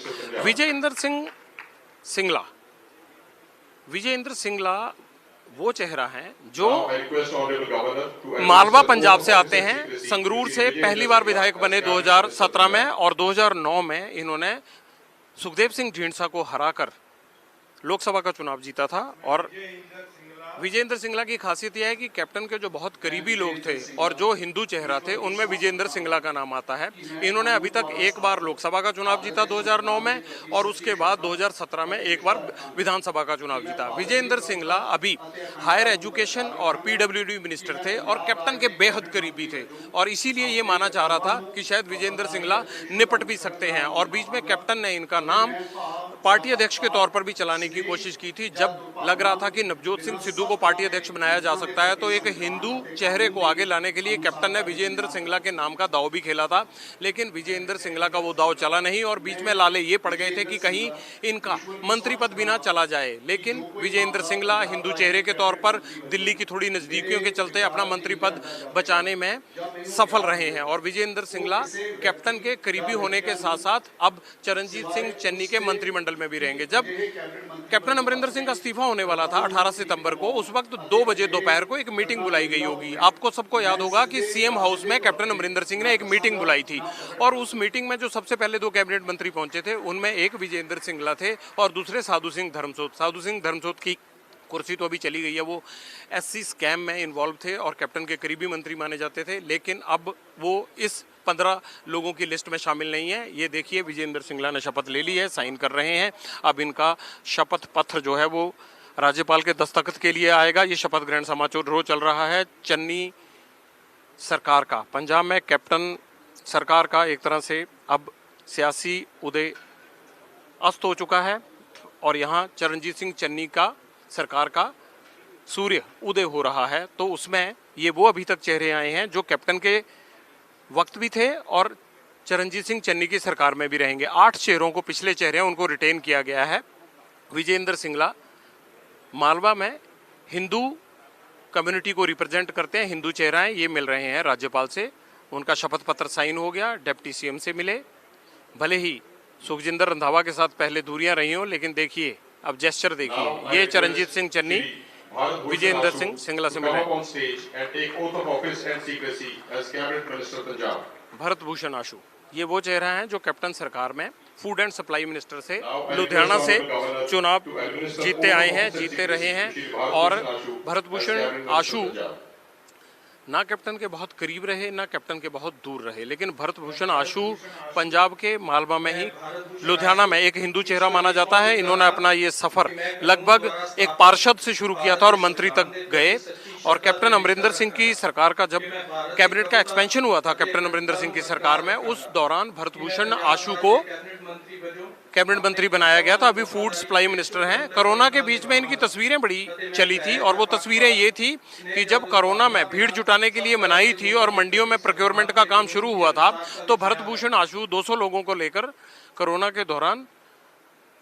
विजयेंद्र सिंगला वो चेहरा हैं जो मालवा पंजाब से आते हैं। संगरूर से पहली बार विधायक बने 2017 में और 2009 में इन्होंने सुखदेव सिंह ढींडसा को हराकर लोकसभा का चुनाव जीता था। और विजयेंद्र सिंगला की खासियत यह है कि कैप्टन के जो बहुत करीबी लोग थे और जो हिंदू चेहरा थे उनमें विजयेंद्र सिंगला का नाम आता है। इन्होंने अभी तक एक बार लोकसभा का चुनाव जीता 2009 में और उसके बाद 2017 में एक बार विधानसभा का चुनाव जीता। विजयेंद्र सिंगला अभी हायर एजुकेशन और पीडब्ल्यूडी मिनिस्टर थे और कैप्टन के बेहद करीबी थे और इसीलिए ये माना जा रहा था कि शायद विजयेंद्र सिंगला निपट भी सकते हैं। और बीच में कैप्टन ने इनका नाम पार्टी अध्यक्ष के तौर पर भी चलाने की कोशिश की थी, जब लग रहा था कि नवजोत सिंह सिद्धू हिंदू को पार्टी अध्यक्ष बनाया जा सकता है, तो एक हिंदू चेहरे को आगे लाने के लिए कैप्टन ने विजयेंद्र सिंगला के नाम का दांव भी खेला था, लेकिन विजयेंद्र सिंगला का वो दांव चला नहीं और बीच में लाले ये पड़ गए थे कि कहीं इनका मंत्री पद भी ना चला जाए। लेकिन विजयेंद्र सिंगला हिंदू चेहरे के तौर पर दिल्ली की थोड़ी नजदीकियों के चलते अपना मंत्री पद बचाने में सफल रहे हैं और विजयेंद्र सिंगला कैप्टन के करीबी होने के साथ साथ अब चरणजीत सिंह चन्नी के मंत्रिमंडल में भी रहेंगे। जब कैप्टन अमरिंदर सिंह का इस्तीफा होने वाला था 18 सितंबर को, उस वक्त 2 बजे दोपहर को एक मीटिंग बुलाई गई होगी। आपको सबको याद होगा कि सीएम हाउस में कैप्टन अमरिंदर सिंह ने एक मीटिंग बुलाई थी और उस मीटिंग में जो सबसे पहले 2 कैबिनेट मंत्री पहुंचे थे उनमें एक विजयेंद्र सिंगला थे और दूसरे साधु सिंह धर्मसोत। साधु सिंह धर्मसोत की कुर्सी तो अभी चली गई है, वो एससी स्कैम में इन्वॉल्व थे और कैप्टन के करीबी मंत्री माने जाते थे, लेकिन अब वो इस 15 लोगों की लिस्ट में शामिल नहीं है। ये देखिए विजयेंद्र सिंगला ने शपथ ले ली है, साइन कर रहे हैं। अब इनका शपथ पत्र जो है वो राज्यपाल के दस्तखत के लिए आएगा। ये शपथ ग्रहण समारोह चल रहा है चन्नी सरकार का, पंजाब में कैप्टन सरकार का एक तरह से अब सियासी उदय अस्त हो चुका है और यहाँ चरणजीत सिंह चन्नी का सरकार का सूर्य उदय हो रहा है। तो उसमें ये वो अभी तक चेहरे आए हैं जो कैप्टन के वक्त भी थे और चरणजीत सिंह चन्नी की सरकार में भी रहेंगे। 8 चेहरों को, पिछले चेहरे हैं उनको रिटेन किया गया है। विजयेंद्र सिंगला मालवा में हिंदू कम्युनिटी को रिप्रेजेंट करते हैं, हिंदू चेहरा हैं, ये मिल रहे हैं राज्यपाल से। उनका शपथ पत्र साइन हो गया, डिप्टी सीएम से मिले। भले ही सुखजिंदर रंधावा के साथ पहले दूरियां रही हों, लेकिन देखिए अब जेस्चर देखिए, ये चरणजीत सिंह चन्नी विजयेंद्र सिंह सिंगला से मिले। भरत भूषण आशु ये वो चेहरा हैं जो कैप्टन सरकार में फूड एंड सप्लाई मिनिस्टर से लुधियाना से चुनाव जीते आए हैं, जीते रहे हैं। और भरत भूषण आशु ना कैप्टन के बहुत करीब रहे ना कैप्टन के बहुत दूर रहे, लेकिन भरत भूषण आशु पंजाब के मालवा में ही लुधियाना में एक हिंदू चेहरा माना जाता है। इन्होंने अपना ये सफर लगभग एक पार्षद से शुरू किया था और मंत्री तक गए। और कैप्टन अमरिंदर सिंह की सरकार का जब कैबिनेट का एक्सपेंशन हुआ था कैप्टन अमरिंदर सिंह की सरकार में, उस दौरान भरत भूषण आशु को कैबिनेट मंत्री बनाया गया था। अभी फूड सप्लाई मिनिस्टर हैं। कोरोना के बीच में इनकी तस्वीरें बड़ी चली थी और वो तस्वीरें ये थी कि जब कोरोना में भीड़ जुटाने के लिए मनाही थी और मंडियों में प्रोक्योरमेंट का काम शुरू हुआ था, तो भरत भूषण आशु 200 लोगों को लेकर कोरोना के दौरान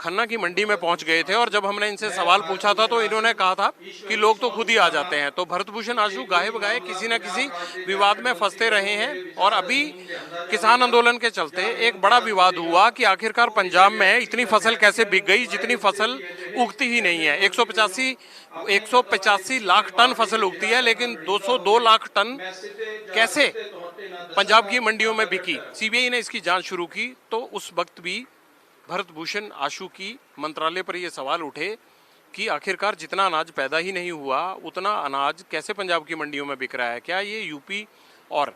खन्ना की मंडी में पहुंच गए थे। और जब हमने इनसे सवाल पूछा था तो इन्होंने कहा था कि लोग तो खुद ही आ जाते हैं। तो भरत भूषण आशु गाहे बगाए किसी न किसी विवाद में फंसते रहे हैं। और अभी किसान आंदोलन के चलते एक बड़ा विवाद हुआ कि आखिरकार पंजाब में इतनी फसल कैसे बिक गई जितनी फसल उगती ही नहीं है। 185 लाख टन फसल उगती है, लेकिन 202 लाख टन कैसे पंजाब की मंडियों में बिकी। सीबीआई ने इसकी जांच शुरू की तो उस वक्त भी भरत भूषण आशु की मंत्रालय पर यह सवाल उठे कि आखिरकार जितना अनाज पैदा ही नहीं हुआ उतना अनाज कैसे पंजाब की मंडियों में बिक रहा है। क्या ये यूपी और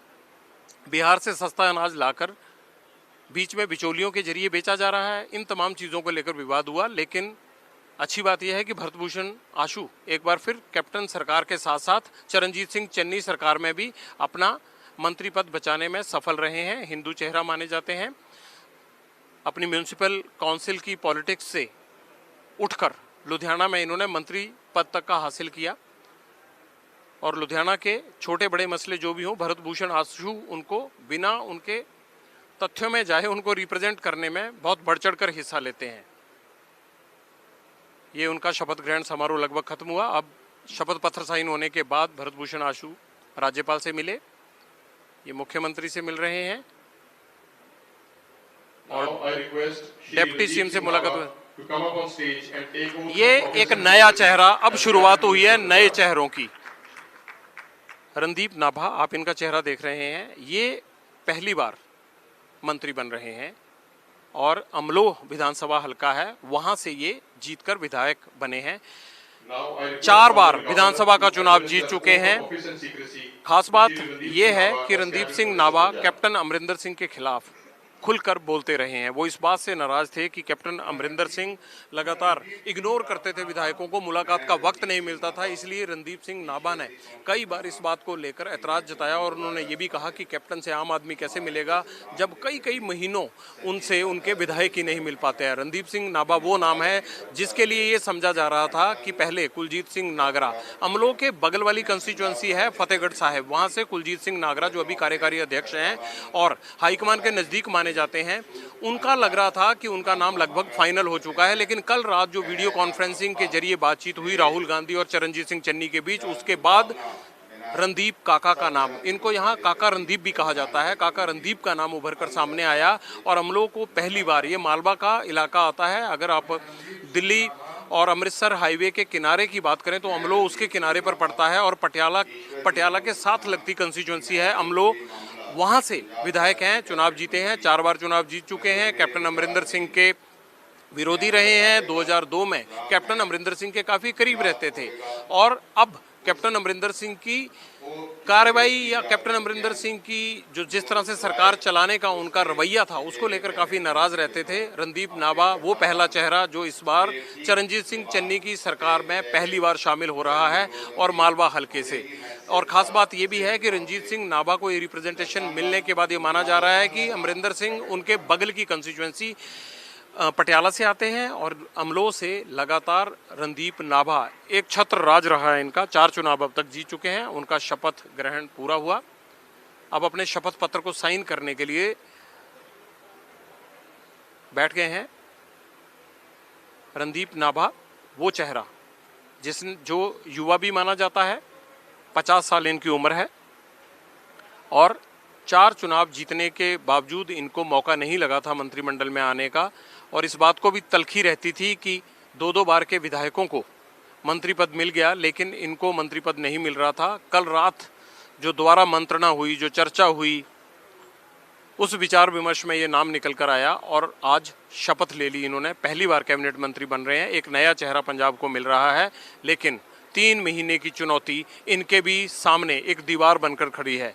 बिहार से सस्ता अनाज लाकर बीच में बिचौलियों के जरिए बेचा जा रहा है। इन तमाम चीज़ों को लेकर विवाद हुआ, लेकिन अच्छी बात यह है कि भरत भूषण आशु एक बार फिर कैप्टन सरकार के साथ साथ चरणजीत सिंह चन्नी सरकार में भी अपना मंत्री पद बचाने में सफल रहे हैं। हिंदू चेहरा माने जाते हैं। अपनी म्यूनिसिपल काउंसिल की पॉलिटिक्स से उठकर लुधियाना में इन्होंने मंत्री पद तक का हासिल किया और लुधियाना के छोटे बड़े मसले जो भी हों, भरत भूषण आशु उनको बिना उनके तथ्यों में जाए उनको रिप्रेजेंट करने में बहुत बढ़ चढ़ कर हिस्सा लेते हैं। ये उनका शपथ ग्रहण समारोह लगभग खत्म हुआ। अब शपथ पत्र साइन होने के बाद भरत भूषण आशु राज्यपाल से मिले, ये मुख्यमंत्री से मिल रहे हैं और डिप्टी सीएम से मुलाकात हुई। ये एक नया चेहरा, अब शुरुआत हुई है नए चेहरों की। रणदीप नाभा, आप इनका चेहरा देख रहे हैं, ये पहली बार मंत्री बन रहे हैं और अमलोह विधानसभा हल्का है, वहां से ये जीतकर विधायक बने हैं। 4 बार विधानसभा का चुनाव जीत चुके हैं। खास बात यह है कि रणदीप सिंह नाभा कैप्टन अमरिंदर सिंह के खिलाफ खुलकर बोलते रहे हैं। वो इस बात से नाराज थे कि कैप्टन अमरिंदर सिंह लगातार इग्नोर करते थे विधायकों को, मुलाकात का वक्त नहीं मिलता था। इसलिए रणदीप सिंह नाभा ने कई बार इस बात को लेकर ऐतराज जताया और उन्होंने ये भी कहा कि कैप्टन से आम आदमी कैसे मिलेगा जब कई कई महीनों उनसे उनके विधायक ही नहीं मिल पाते हैं। रणदीप सिंह नाभा वो नाम है जिसके लिए ये समझा जा रहा था कि पहले कुलजीत सिंह नागरा, अमलों के बगल वाली कंस्टिट्यूएंसी है फतेहगढ़ साहिब, वहां से कुलजीत सिंह नागरा जो अभी कार्यकारी अध्यक्ष हैं और हाईकमान के नजदीक माने जाते हैं, उनका लग रहा था कि उनका नाम लगभग फाइनल हो चुका है। लेकिन कल रात जो वीडियो कॉन्फ्रेंसिंग के जरिए बातचीत हुई राहुल गांधी और चरणजीत सिंह चन्नी के बीच, उसके बाद रणदीप काका का नाम, इनको यहाँ काका रणदीप भी कहा जाता है, काका रणदीप का नाम उभर कर सामने आया। और अमलों को पहली बार, ये मालवा का इलाका आता है, अगर आप दिल्ली और अमृतसर हाईवे के किनारे की बात करें तो अमलों उसके किनारे पर पड़ता है और पटियाला के साथ लगती कंस्टिट्यूएंसी है अमलों। वहाँ से विधायक हैं, चुनाव जीते हैं, 4 बार चुनाव जीत चुके हैं, कैप्टन अमरिंदर सिंह के विरोधी रहे हैं। 2002 में कैप्टन अमरिंदर सिंह के काफ़ी करीब रहते थे और अब कैप्टन अमरिंदर सिंह की कार्रवाई या कैप्टन अमरिंदर सिंह की जो जिस तरह से सरकार चलाने का उनका रवैया था उसको लेकर काफ़ी नाराज रहते थे। रणदीप नाभा वो पहला चेहरा जो इस बार चरणजीत सिंह चन्नी की सरकार में पहली बार शामिल हो रहा है और मालवा हल्के से। और ख़ास बात ये भी है कि रणजीत सिंह नाभा को ये रिप्रेजेंटेशन मिलने के बाद ये माना जा रहा है कि अमरिंदर सिंह उनके बगल की कंस्टिट्यूएंसी पटियाला से आते हैं और अमलों से लगातार रणदीप नाभा, एक छत्र राज रहा है इनका, 4 चुनाव अब तक जीत चुके हैं। उनका शपथ ग्रहण पूरा हुआ, अब अपने शपथ पत्र को साइन करने के लिए बैठ गए हैं। रणदीप नाभा वो चेहरा जो युवा भी माना जाता है, 50 साल इनकी उम्र है और 4 चुनाव जीतने के बावजूद इनको मौका नहीं लगा था मंत्रिमंडल में आने का और इस बात को भी तलखी रहती थी कि 2-2 बार के विधायकों को मंत्री पद मिल गया लेकिन इनको मंत्री पद नहीं मिल रहा था। कल रात जो दोबारा मंत्रणा हुई, जो चर्चा हुई, उस विचार विमर्श में ये नाम निकल कर आया और आज शपथ ले ली इन्होंने। पहली बार कैबिनेट मंत्री बन रहे हैं, एक नया चेहरा पंजाब को मिल रहा है। लेकिन 3 महीने की चुनौती इनके भी सामने एक दीवार बनकर खड़ी है।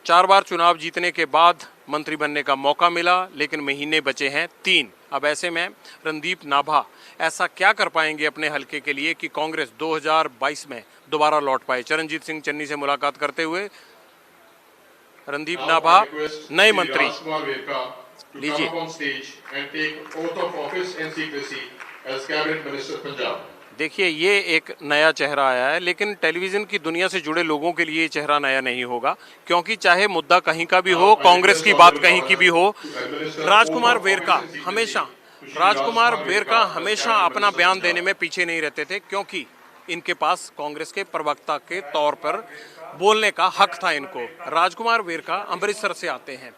4 बार चुनाव जीतने के बाद मंत्री बनने का मौका मिला लेकिन महीने बचे हैं 3। अब ऐसे में रणदीप नाभा ऐसा क्या कर पाएंगे अपने हलके के लिए कि कांग्रेस 2022 में दोबारा लौट पाए। चरणजीत सिंह चन्नी से मुलाकात करते हुए रणदीप नाभा नए मंत्री लीजिए। देखिए ये एक नया चेहरा आया है लेकिन टेलीविजन की दुनिया से जुड़े लोगों के लिए ये चेहरा नया नहीं होगा क्योंकि चाहे मुद्दा कहीं का भी हो, कांग्रेस की बात कहीं की भी हो, राजकुमार वेरका हमेशा अपना बयान देने में पीछे नहीं रहते थे क्योंकि इनके पास कांग्रेस के प्रवक्ता के तौर पर बोलने का हक था इनको। राजकुमार वेरका अमृतसर से आते हैं,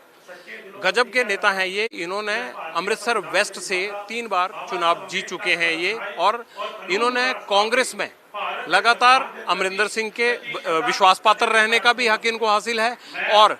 गजब के नेता हैं ये। इन्होंने अमृतसर वेस्ट से 3 बार चुनाव जीत चुके हैं ये और इन्होंने कांग्रेस में लगातार अमरिंदर सिंह के विश्वास पात्र रहने का भी हक इनको हासिल है और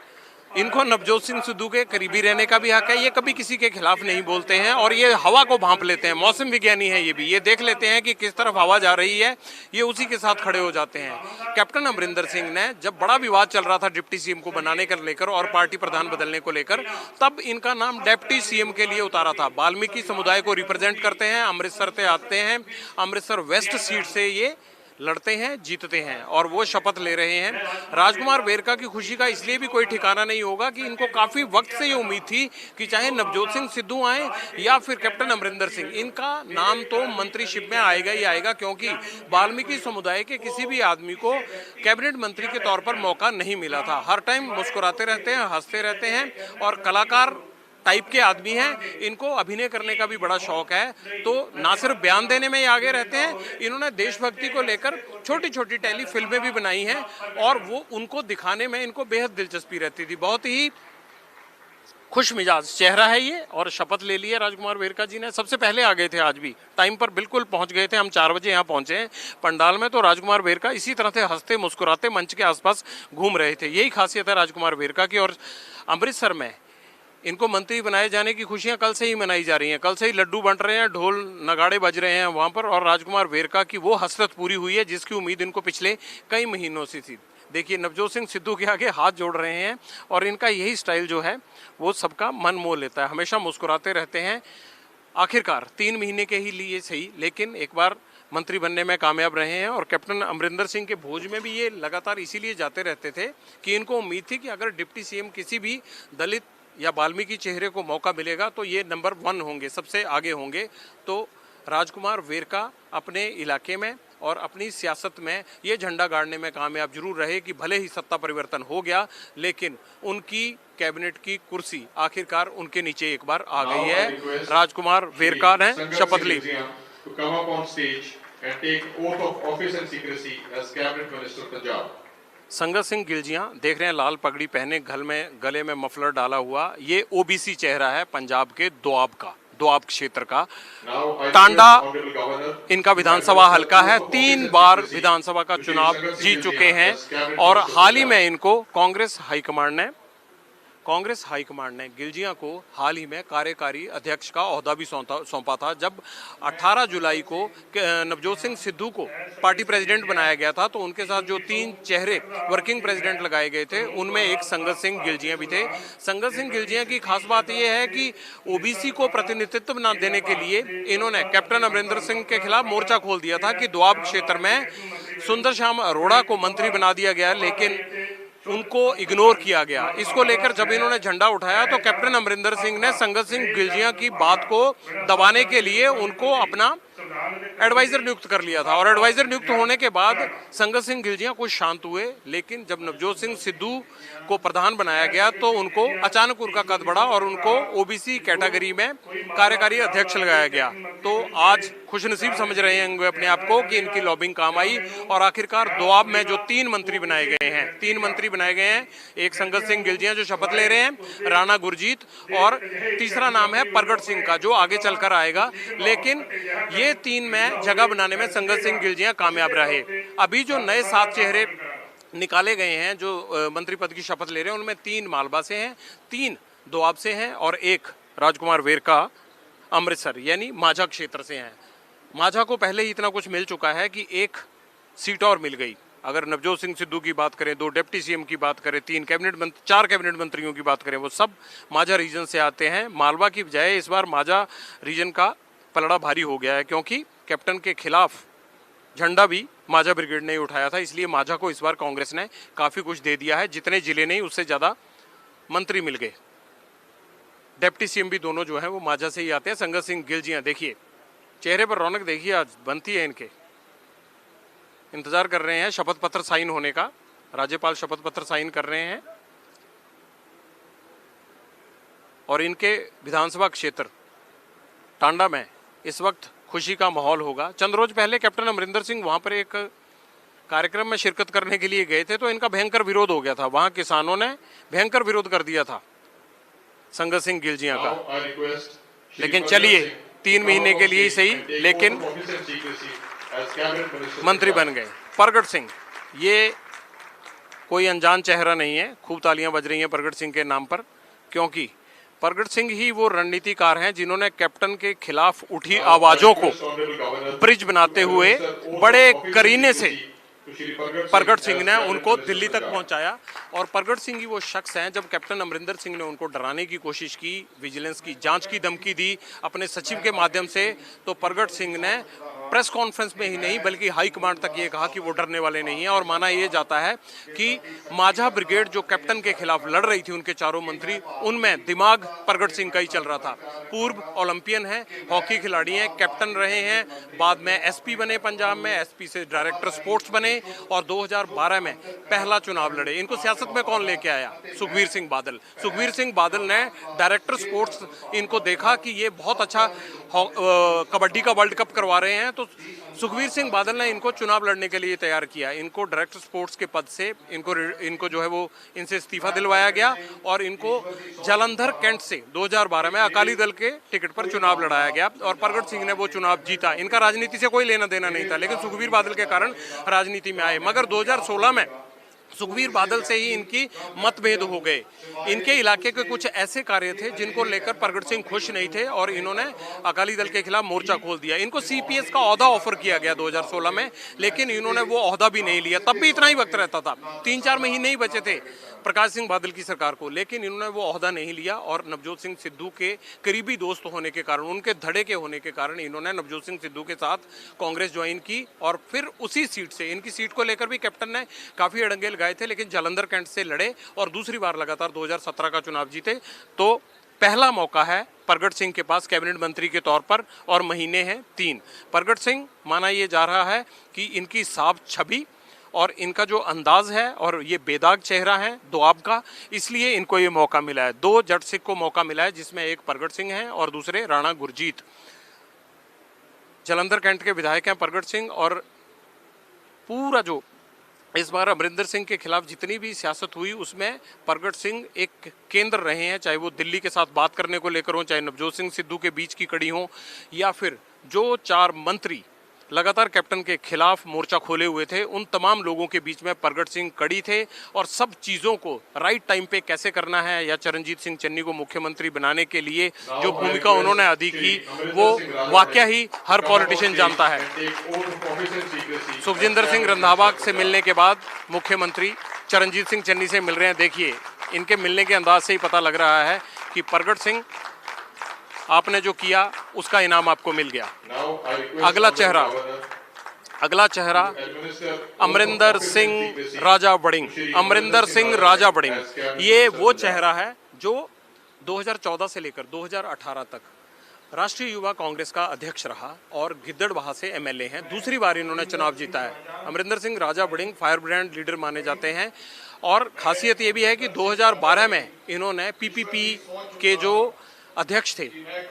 इनको नवजोत सिंह सिद्धू के करीबी रहने का भी हक है। ये कभी किसी के खिलाफ नहीं बोलते हैं और ये हवा को भांप लेते हैं, मौसम विज्ञानी है ये भी, ये देख लेते हैं कि किस तरफ हवा जा रही है, ये उसी के साथ खड़े हो जाते हैं। कैप्टन अमरिंदर सिंह ने जब बड़ा विवाद चल रहा था डिप्टी सीएम को बनाने को लेकर और पार्टी प्रधान बदलने को लेकर, तब इनका नाम डिप्टी सीएम के लिए उतारा था। वाल्मीकि समुदाय को रिप्रेजेंट करते हैं, अमृतसर से आते हैं, अमृतसर वेस्ट सीट से ये लड़ते हैं, जीतते हैं और वो शपथ ले रहे हैं। राजकुमार वेरका की खुशी का इसलिए भी कोई ठिकाना नहीं होगा कि इनको काफ़ी वक्त से ये उम्मीद थी कि चाहे नवजोत सिंह सिद्धू आए या फिर कैप्टन अमरिंदर सिंह, इनका नाम तो मंत्रीशिप में आएगा ही आएगा क्योंकि वाल्मीकि समुदाय के किसी भी आदमी को कैबिनेट मंत्री के तौर पर मौका नहीं मिला था। हर टाइम मुस्कुराते रहते हैं, हंसते रहते हैं और कलाकार टाइप के आदमी हैं, इनको अभिनय करने का भी बड़ा शौक है। तो ना सिर्फ बयान देने में ही आगे रहते हैं, इन्होंने देशभक्ति को लेकर छोटी छोटी टेली फिल्में भी बनाई हैं और वो उनको दिखाने में इनको बेहद दिलचस्पी रहती थी। बहुत ही खुश मिजाज चेहरा है ये और शपथ ले ली है राजकुमार वेरका जी ने। सबसे पहले आ गए थे, आज भी टाइम पर बिल्कुल पहुंच गए थे। हम 4 बजे यहाँ पहुंचे हैं पंडाल में, तो राजकुमार वेरका इसी तरह से हंसते मुस्कुराते मंच के आसपास घूम रहे थे। यही खासियत है राजकुमार वेरका की। और अमृतसर में इनको मंत्री बनाए जाने की खुशियां कल से ही मनाई जा रही हैं, कल से ही लड्डू बंट रहे हैं, ढोल नगाड़े बज रहे हैं वहां पर और राजकुमार वेरका की वो हसरत पूरी हुई है जिसकी उम्मीद इनको पिछले कई महीनों से थी। देखिए नवजोत सिंह सिद्धू के आगे हाथ जोड़ रहे हैं और इनका यही स्टाइल जो है वो सबका मन मोह लेता है, हमेशा मुस्कुराते रहते हैं। आखिरकार 3 महीने के ही लिए सही, लेकिन एक बार मंत्री बनने में कामयाब रहे हैं। और कैप्टन अमरिंदर सिंह के भोज में भी ये लगातार इसीलिए जाते रहते थे कि इनको उम्मीद थी कि अगर डिप्टी सीएम किसी भी दलित या वाल्मीकि चेहरे को मौका मिलेगा तो ये नंबर 1 होंगे, सबसे आगे होंगे। तो राजकुमार वेरका अपने इलाके में और अपनी सियासत में ये झंडा गाड़ने में कामयाब जरूर रहे कि भले ही सत्ता परिवर्तन हो गया, लेकिन उनकी कैबिनेट की कुर्सी आखिरकार उनके नीचे एक बार आ गई है। राजकुमार वेरका ने शपथ ली। संगत सिंह गिलजियां देख रहे हैं, लाल पगड़ी पहने, गले में मफलर डाला हुआ, ये ओबीसी चेहरा है पंजाब के दोआब क्षेत्र का। टांडा इनका विधानसभा हलका है, 3 बार विधानसभा का चुनाव जीत चुके हैं और हाल ही में इनको कांग्रेस हाईकमांड ने गिलजिया को हाल ही में कार्यकारी अध्यक्ष का ओहदा भी सौंपा था। जब 18 जुलाई को नवजोत सिंह सिद्धू को पार्टी प्रेसिडेंट बनाया गया था तो उनके साथ जो 3 चेहरे वर्किंग प्रेसिडेंट लगाए गए थे उनमें एक संगत सिंह गिलजिया भी थे। संगत सिंह गिलजिया की खास बात यह है कि ओबीसी को प्रतिनिधित्व न देने के लिए इन्होंने कैप्टन अमरिंदर सिंह के खिलाफ मोर्चा खोल दिया था कि दोआब क्षेत्र में सुंदर श्याम अरोड़ा को मंत्री बना दिया गया, लेकिन उनको इग्नोर किया गया। इसको लेकर जब इन्होंने झंडा उठाया तो कैप्टन अमरिंदर सिंह ने संगत सिंह गिलजिया की बात को दबाने के लिए उनको अपना एडवाइजर नियुक्त कर लिया था और एडवाइजर नियुक्त होने के बाद संगत सिंह गिलजिया कुछ शांत हुए, लेकिन जब नवजोत सिंह सिद्धू को प्रधान बनाया गया तो उनको अचानक उनका कद बढ़ा और उनको ओबीसी कैटेगरी में कार्यकारी अध्यक्ष लगाया गया। तो आज खुशनसीब समझ रहे हैं अपने आप को कि इनकी लॉबिंग काम आई और आखिरकार दोआब में जो 3 मंत्री बनाए गए हैं, एक संगत सिंह गिलजिया जो शपथ ले रहे हैं, राणा गुरजीत, और तीसरा नाम है परगट सिंह का जो आगे चलकर आएगा। लेकिन ये 3 में जगह बनाने में संगत सिंह गिलजिया कामयाब रहे। अभी जो नए 7 चेहरे निकाले गए हैं जो मंत्री पद की शपथ ले रहे हैं, उनमें 3 मालवा से हैं, 3 दोआब से हैं और 1 राजकुमार वेरका अमृतसर यानी माझा क्षेत्र से हैं। माझा को पहले ही इतना कुछ मिल चुका है कि 1 सीट और मिल गई। अगर नवजोत सिंह सिद्धू की बात करें, 2 डिप्टी सीएम की बात करें, 4 कैबिनेट मंत्रियों की बात करें, वो सब माझा रीजन से आते हैं। मालवा की बजाय इस बार माझा रीजन का पलड़ा भारी हो गया है क्योंकि कैप्टन के खिलाफ झंडा भी माझा ब्रिगेड ने ही उठाया था, इसलिए माझा को इस बार कांग्रेस ने काफ़ी कुछ दे दिया है। जितने जिले नहीं उससे ज़्यादा मंत्री मिल गए। डिप्टी सीएम भी दोनों जो हैं वो माझा से ही आते हैं। संगत सिंह गिलजिया देखिए, चेहरे पर रौनक देखिए आज बनती है इनके। इंतजार कर रहे हैं शपथ पत्र साइन होने का, राज्यपाल शपथ पत्र साइन कर रहे हैं और इनके विधानसभा क्षेत्र टांडा में इस वक्त खुशी का माहौल होगा। चंद रोज पहले कैप्टन अमरिंदर सिंह वहां पर एक कार्यक्रम में शिरकत करने के लिए गए थे तो इनका भयंकर विरोध हो गया था, वहां किसानों ने भयंकर विरोध कर दिया था संगत सिंह गिलजिया का। लेकिन चलिए 3 महीने के लिए ही सही, लेकिन मंत्री बन गए। परगट सिंह ये कोई अनजान चेहरा नहीं है, खूब तालियां बज रही हैं परगट सिंह के नाम पर, क्योंकि परगट सिंह ही वो रणनीतिकार हैं जिन्होंने कैप्टन के खिलाफ उठी आवाजों को ब्रिज बनाते हुए बड़े करीने से परगट सिंह ने उनको दिल्ली तक पहुंचाया। और परगट सिंह ही वो शख्स हैं, जब कैप्टन अमरिंदर सिंह ने उनको डराने की कोशिश की, विजिलेंस की जांच की धमकी दी अपने सचिव के माध्यम से, तो परगट सिंह ने प्रेस कॉन्फ्रेंस में ही नहीं बल्कि हाई कमांड तक ये कहा कि वो डरने वाले नहीं हैं। और माना ये जाता है कि माझा ब्रिगेड जो कैप्टन के खिलाफ लड़ रही थी, उनके चारों मंत्री, उनमें दिमाग परगट सिंह का ही चल रहा था। पूर्व ओलंपियन है, हॉकी खिलाड़ी हैं, कैप्टन रहे हैं, बाद में एसपी बने पंजाब में, एसपी से डायरेक्टर स्पोर्ट्स बने और 2012 में पहला चुनाव लड़े। इनको सियासत में कौन लेके आया? सुखबीर सिंह बादल। सुखबीर सिंह बादल ने डायरेक्टर स्पोर्ट्स इनको देखा कि ये बहुत अच्छा कबड्डी का वर्ल्ड कप करवा रहे हैं, तो सुखबीर सिंह बादल ने इनको चुनाव लड़ने के लिए तैयार किया। इनको डायरेक्टर स्पोर्ट्स के पद से इनको जो है वो इनसे इस्तीफा दिलवाया गया और इनको जालंधर कैंट से 2012 में अकाली दल के टिकट पर चुनाव लड़ाया गया और परगट सिंह ने वो चुनाव जीता। इनका राजनीति से कोई लेना देना नहीं था, लेकिन सुखबीर बादल के कारण राजनीति में आए। मगर 2016 में सुखबीर बादल से ही इनकी मतभेद हो गए। इनके इलाके के कुछ ऐसे कार्य थे जिनको लेकर प्रगट सिंह खुश नहीं थे और इन्होंने अकाली दल के खिलाफ मोर्चा खोल दिया। इनको सीपीएस का ओहदा ऑफर किया गया 2016 में, लेकिन इन्होंने वो ओहदा भी नहीं लिया। तब भी इतना ही वक्त रहता था, 3-4 महीने ही बचे थे प्रकाश सिंह बादल की सरकार को, लेकिन इन्होंने वो ओहदा नहीं लिया। और नवजोत सिंह सिद्धू के करीबी दोस्त होने के कारण, उनके धड़े के होने के कारण इन्होंने नवजोत सिंह सिद्धू के साथ कांग्रेस ज्वाइन की और फिर उसी सीट से, इनकी सीट को लेकर भी कैप्टन ने काफी अड़ंगे लगाए थे, लेकिन जालंधर कैंट से लड़े और दूसरी बार लगातार 2017 का चुनाव जीते। तो पहला मौका है प्रगट सिंह के पास कैबिनेट मंत्री के तौर पर और महीने हैं 3। प्रगट सिंह, माना यह जा रहा है कि इनकी साफ छवि और इनका जो अंदाज है और ये बेदाग चेहरा है दोआब का, इसलिए इनको ये मौका मिला है। 2 जट सिख को मौका मिला है, जिसमें एक प्रगट सिंह है और दूसरे राणा गुरजीत। जालंधर कैंट के विधायक हैं प्रगट सिंह। और पूरा जो इस बार अमरिंदर सिंह के खिलाफ जितनी भी सियासत हुई उसमें प्रगट सिंह एक केंद्र रहे हैं, चाहे वो दिल्ली के साथ बात करने को लेकर हो, चाहे नवजोत सिंह सिद्धू के बीच की कड़ी हो, या फिर जो 4 मंत्री लगातार कैप्टन के खिलाफ मोर्चा खोले हुए थे, उन तमाम लोगों के बीच में प्रगट सिंह कड़ी थे। और सब चीज़ों को राइट टाइम पे कैसे करना है, या चरणजीत सिंह चन्नी को मुख्यमंत्री बनाने के लिए जो भूमिका उन्होंने अदा की, वो वाकया ही हर पॉलिटिशियन जानता है। सुखजिंदर सिंह रंधावा से मिलने के बाद मुख्यमंत्री चरणजीत सिंह चन्नी से मिल रहे हैं। देखिए, इनके मिलने के अंदाज से ही पता लग रहा है कि प्रगट सिंह, आपने जो किया उसका इनाम आपको मिल गया। अगला चेहरा अमरिंदर सिंह राजा वड़िंग। अमरिंदर सिंह राजा वड़िंग ये वो चेहरा है जो 2014 से लेकर 2018 तक राष्ट्रीय युवा कांग्रेस का अध्यक्ष रहा और गिद्दड़बाहा से एमएलए हैं। दूसरी बार इन्होंने चुनाव जीता है। अमरिंदर सिंह राजा वड़िंग फायर ब्रांड लीडर माने जाते हैं। और खासियत ये भी है कि 2012 में इन्होंने पीपीपी के जो अध्यक्ष थे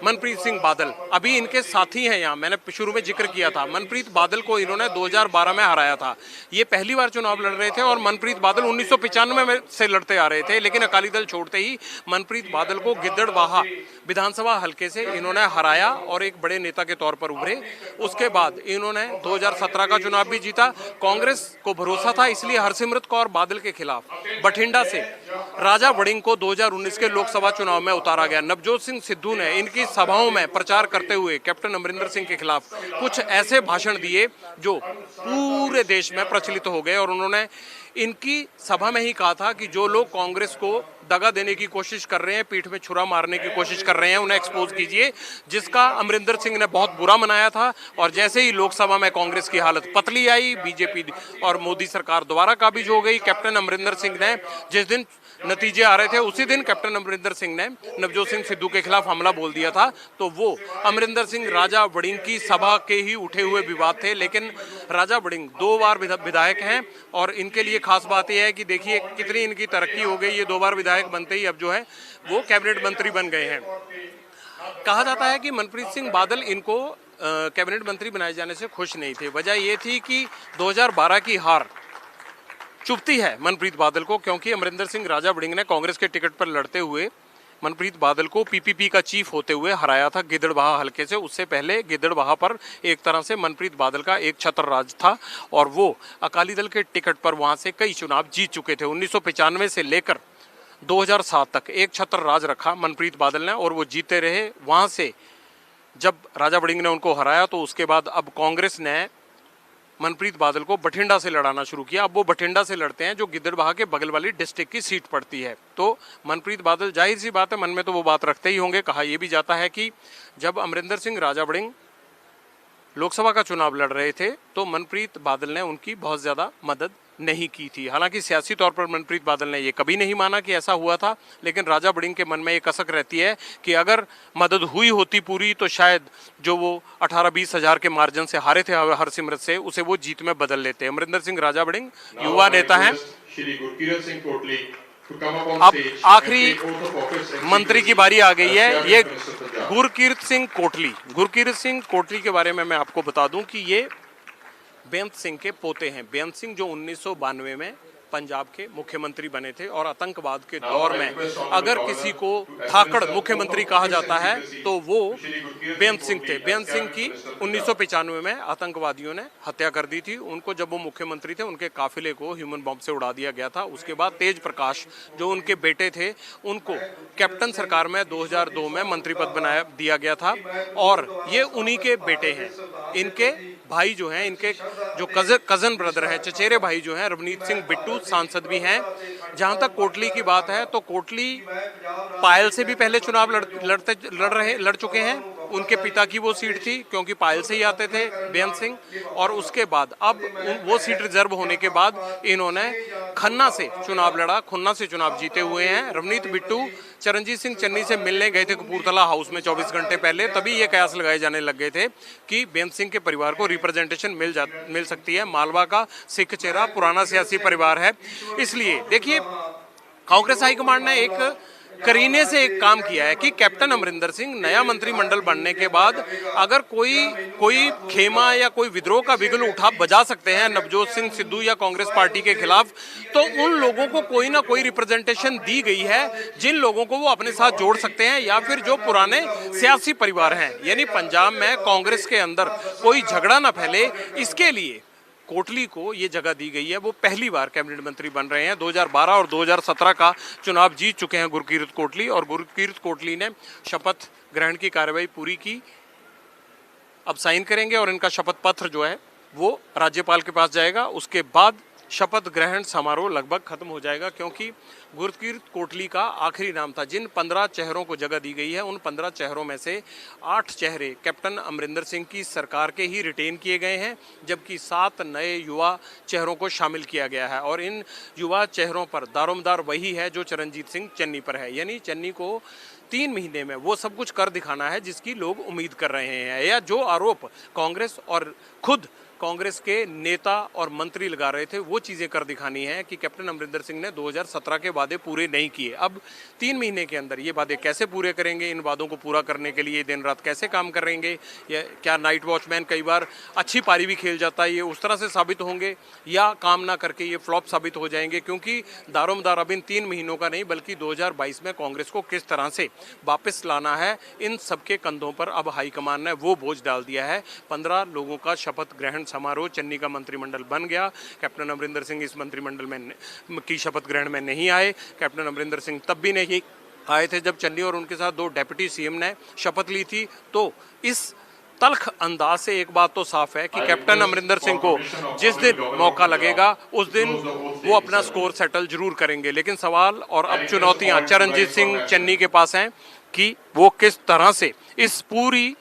मनप्रीत सिंह बादल, अभी इनके साथी हैं यहाँ, मैंने शुरू में जिक्र किया था, मनप्रीत बादल को इन्होंने 2012 में हराया था। ये पहली बार चुनाव लड़ रहे थे और मनप्रीत बादल 1995 में से लड़ते आ रहे थे, लेकिन अकाली दल छोड़ते ही मनप्रीत बादल को गिद्दड़बाहा विधानसभा हल्के से इन्होंने हराया और एक बड़े नेता के तौर पर उभरे। उसके बाद इन्होंने 2017 का चुनाव भी जीता। कांग्रेस को भरोसा था, इसलिए हरसिमरत कौर बादल के खिलाफ बठिंडा से राजा वड़िंग को 2019 के लोकसभा चुनाव में उतारा गया। नवजोत सिंह सिद्धू ने इनकी सभाओं में प्रचार करते हुए कैप्टन अमरिंदर सिंह के खिलाफ कुछ ऐसे भाषण दिए जो पूरे देश में प्रचलित हो गए। और उन्होंने इनकी सभा में ही कहा था कि जो लोग कांग्रेस को दगा देने की कोशिश कर रहे हैं, पीठ में छुरा मारने की कोशिश कर रहे हैं, उन्हें एक्सपोज कीजिए, जिसका अमरिंदर सिंह ने बहुत बुरा मनाया था। और जैसे ही लोकसभा में कांग्रेस की हालत पतली आई, बीजेपी और मोदी सरकार दोबारा काबिज हो गई, कैप्टन अमरिंदर सिंह ने जिस दिन नतीजे आ रहे थे उसी दिन कैप्टन अमरिंदर सिंह ने नवजोत सिंह सिद्धू के खिलाफ हमला बोल दिया था। तो वो अमरिंदर सिंह राजा वड़िंग की सभा के ही उठे हुए विवाद थे। लेकिन राजा वड़िंग 2 बार विधायक हैं और इनके लिए खास बात यह है कि देखिए कितनी इनकी तरक्की हो गई। ये 2 बार विधायक बनते ही अब जो है वो कैबिनेट मंत्री बन गए हैं। कहा जाता है कि मनप्रीत सिंह बादल इनको कैबिनेट मंत्री बनाए जाने से खुश नहीं थे। वजह ये थी कि 2012 की हार चुभती है मनप्रीत बादल को, क्योंकि अमरिंदर सिंह राजा वड़िंग ने कांग्रेस के टिकट पर लड़ते हुए मनप्रीत बादल को पीपीपी का चीफ होते हुए हराया था गिद्दड़बाहा हल्के से। उससे पहले गिद्दड़बाहा पर एक तरह से मनप्रीत बादल का एक छत्र राज था और वो अकाली दल के टिकट पर वहां से कई चुनाव जीत चुके थे। 1995 से लेकर 2007 तक एक छत्र राज रखा मनप्रीत बादल ने और वो जीते रहे। वहां से जब राजा वड़िंग ने उनको हराया तो उसके बाद अब कांग्रेस ने मनप्रीत बादल को बठिंडा से लड़ाना शुरू किया। अब वो बठिंडा से लड़ते हैं जो गिद्दड़बाहा के बगल वाली डिस्ट्रिक्ट की सीट पड़ती है। तो मनप्रीत बादल, जाहिर सी बात है, मन में तो वो बात रखते ही होंगे। कहा यह भी जाता है कि जब अमरिंदर सिंह राजा वड़िंग लोकसभा का चुनाव लड़ रहे थे तो मनप्रीत बादल ने उनकी बहुत ज़्यादा मदद नहीं की थी। हालांकि सियासी तौर पर मनप्रीत बादल ने ये कभी नहीं माना कि ऐसा हुआ था, लेकिन राजा वड़िंग के मन में एक कसक रहती है कि अगर मदद हुई होती पूरी तो शायद जो वो 18-20 हज़ार के मार्जिन से हारे थे हरसिमरत से, उसे वो जीत में बदल लेते। अमरिंदर सिंह राजा वड़िंग युवा नेता हैं। अब आखिरी मंत्री की बारी आ गई है, ये गुरकीरत सिंह कोटली। गुरकीरत सिंह कोटली के बारे में मैं आपको बता दूं कि ये बेअंत सिंह के पोते हैं। बेअंत सिंह जो 1992 में पंजाब के मुख्यमंत्री बने थे और आतंकवाद के दौर में अगर किसी को धाकड़ मुख्यमंत्री कहा जाता है तो वो बेअंत सिंह थे। बेअंत सिंह की 1995 में आतंकवादियों ने हत्या कर दी थी। उनको जब वो मुख्यमंत्री थे उनके काफिले को ह्यूमन बॉम्ब से उड़ा दिया गया था। उसके बाद तेज प्रकाश जो उनके बेटे थे उनको कैप्टन सरकार में 2002 में मंत्री पद बनाया दिया गया था और ये उन्हीं के बेटे हैं। इनके भाई जो हैं, इनके जो कजन ब्रदर हैं, चचेरे भाई जो हैं, रवनीत सिंह बिट्टू सांसद भी हैं। जहां तक कोटली की बात है तो कोटली पायल से भी पहले चुनाव लड़ चुके हैं। उनके पिता की वो सीट थी क्योंकि पायल से ही आते थे बेअंत सिंह, और उसके बाद अब वो सीट रिजर्व होने के बाद इन्होंने खन्ना से चुनाव लड़ा, खुन्ना से चुनाव जीते हुए हैं। रवनीत बिट्टू चरणजीत सिंह चन्नी से मिलने गए थे कपूरथला हाउस में 24 घंटे पहले, तभी ये कयास लगाए जाने लग गए थे कि बेअंत सिंह के परिवार को रिप्रेजेंटेशन मिल सकती है। मालवा का सिख चेहरा, पुराना सियासी परिवार है। इसलिए देखिए, कांग्रेस हाईकमांड ने एक करीने से एक काम किया है कि कैप्टन अमरिंदर सिंह नया मंत्रिमंडल बनने के बाद अगर कोई खेमा या कोई विद्रोह का बिगुल उठा बजा सकते हैं नवजोत सिंह सिद्धू या कांग्रेस पार्टी के खिलाफ, तो उन लोगों को कोई ना कोई रिप्रेजेंटेशन दी गई है जिन लोगों को वो अपने साथ जोड़ सकते हैं या फिर जो पुराने सियासी परिवार हैं। यानी पंजाब में कांग्रेस के अंदर कोई झगड़ा ना फैले, इसके लिए कोटली को ये जगह दी गई है। वो पहली बार कैबिनेट मंत्री बन रहे हैं। 2012 और 2017 का चुनाव जीत चुके हैं गुरकीरत कोटली, और गुरकीरत कोटली ने शपथ ग्रहण की कार्रवाई पूरी की। अब साइन करेंगे और इनका शपथ पत्र जो है वो राज्यपाल के पास जाएगा। उसके बाद शपथ ग्रहण समारोह लगभग खत्म हो जाएगा, क्योंकि गुरकीरत कोटली का आखिरी नाम था। जिन 15 चेहरों को जगह दी गई है उन 15 चेहरों में से 8 चेहरे कैप्टन अमरिंदर सिंह की सरकार के ही रिटेन किए गए हैं, जबकि 7 नए युवा चेहरों को शामिल किया गया है। और इन युवा चेहरों पर दारोमदार वही है जो चरणजीत सिंह चन्नी पर है। यानी चन्नी को 3 महीने में वो सब कुछ कर दिखाना है जिसकी लोग उम्मीद कर रहे हैं, या जो आरोप कांग्रेस और खुद कांग्रेस के नेता और मंत्री लगा रहे थे वो चीज़ें कर दिखानी है कि कैप्टन अमरिंदर सिंह ने 2017 के वादे पूरे नहीं किए। अब 3 महीने के अंदर ये वादे कैसे पूरे करेंगे, इन वादों को पूरा करने के लिए दिन रात कैसे काम करेंगे, या क्या नाइट वॉचमैन कई बार अच्छी पारी भी खेल जाता है, ये उस तरह से साबित होंगे, या काम ना करके ये फ्लॉप साबित हो जाएंगे। क्योंकि दारोमदार अब इन 3 महीनों का नहीं बल्कि 2022 में कांग्रेस को किस तरह से वापस लाना है, इन सबके कंधों पर अब हाईकमान ने वो बोझ डाल दिया है। 15 लोगों का शपथ ग्रहण समारोह, चन्नी का मंत्रिमंडल बन गया। कैप्टन अमरिंदर सिंह इस मंत्रिमंडल में की शपथ ग्रहण में नहीं आए। कैप्टन अमरिंदर सिंह तब भी नहीं आए थे जब चन्नी और उनके साथ 2 डेप्यूटी सीएम ने शपथ ली थी। तो इस तल्ख अंदाज से एक बात तो साफ है कि कैप्टन अमरिंदर सिंह को जिस दिन मौका लगेगा उस दिन वो अपना स्कोर सेटल जरूर करेंगे। लेकिन सवाल और अब चुनौतियां चरणजीत सिंह चन्नी के पास हैं कि वो किस तरह से इस पूरी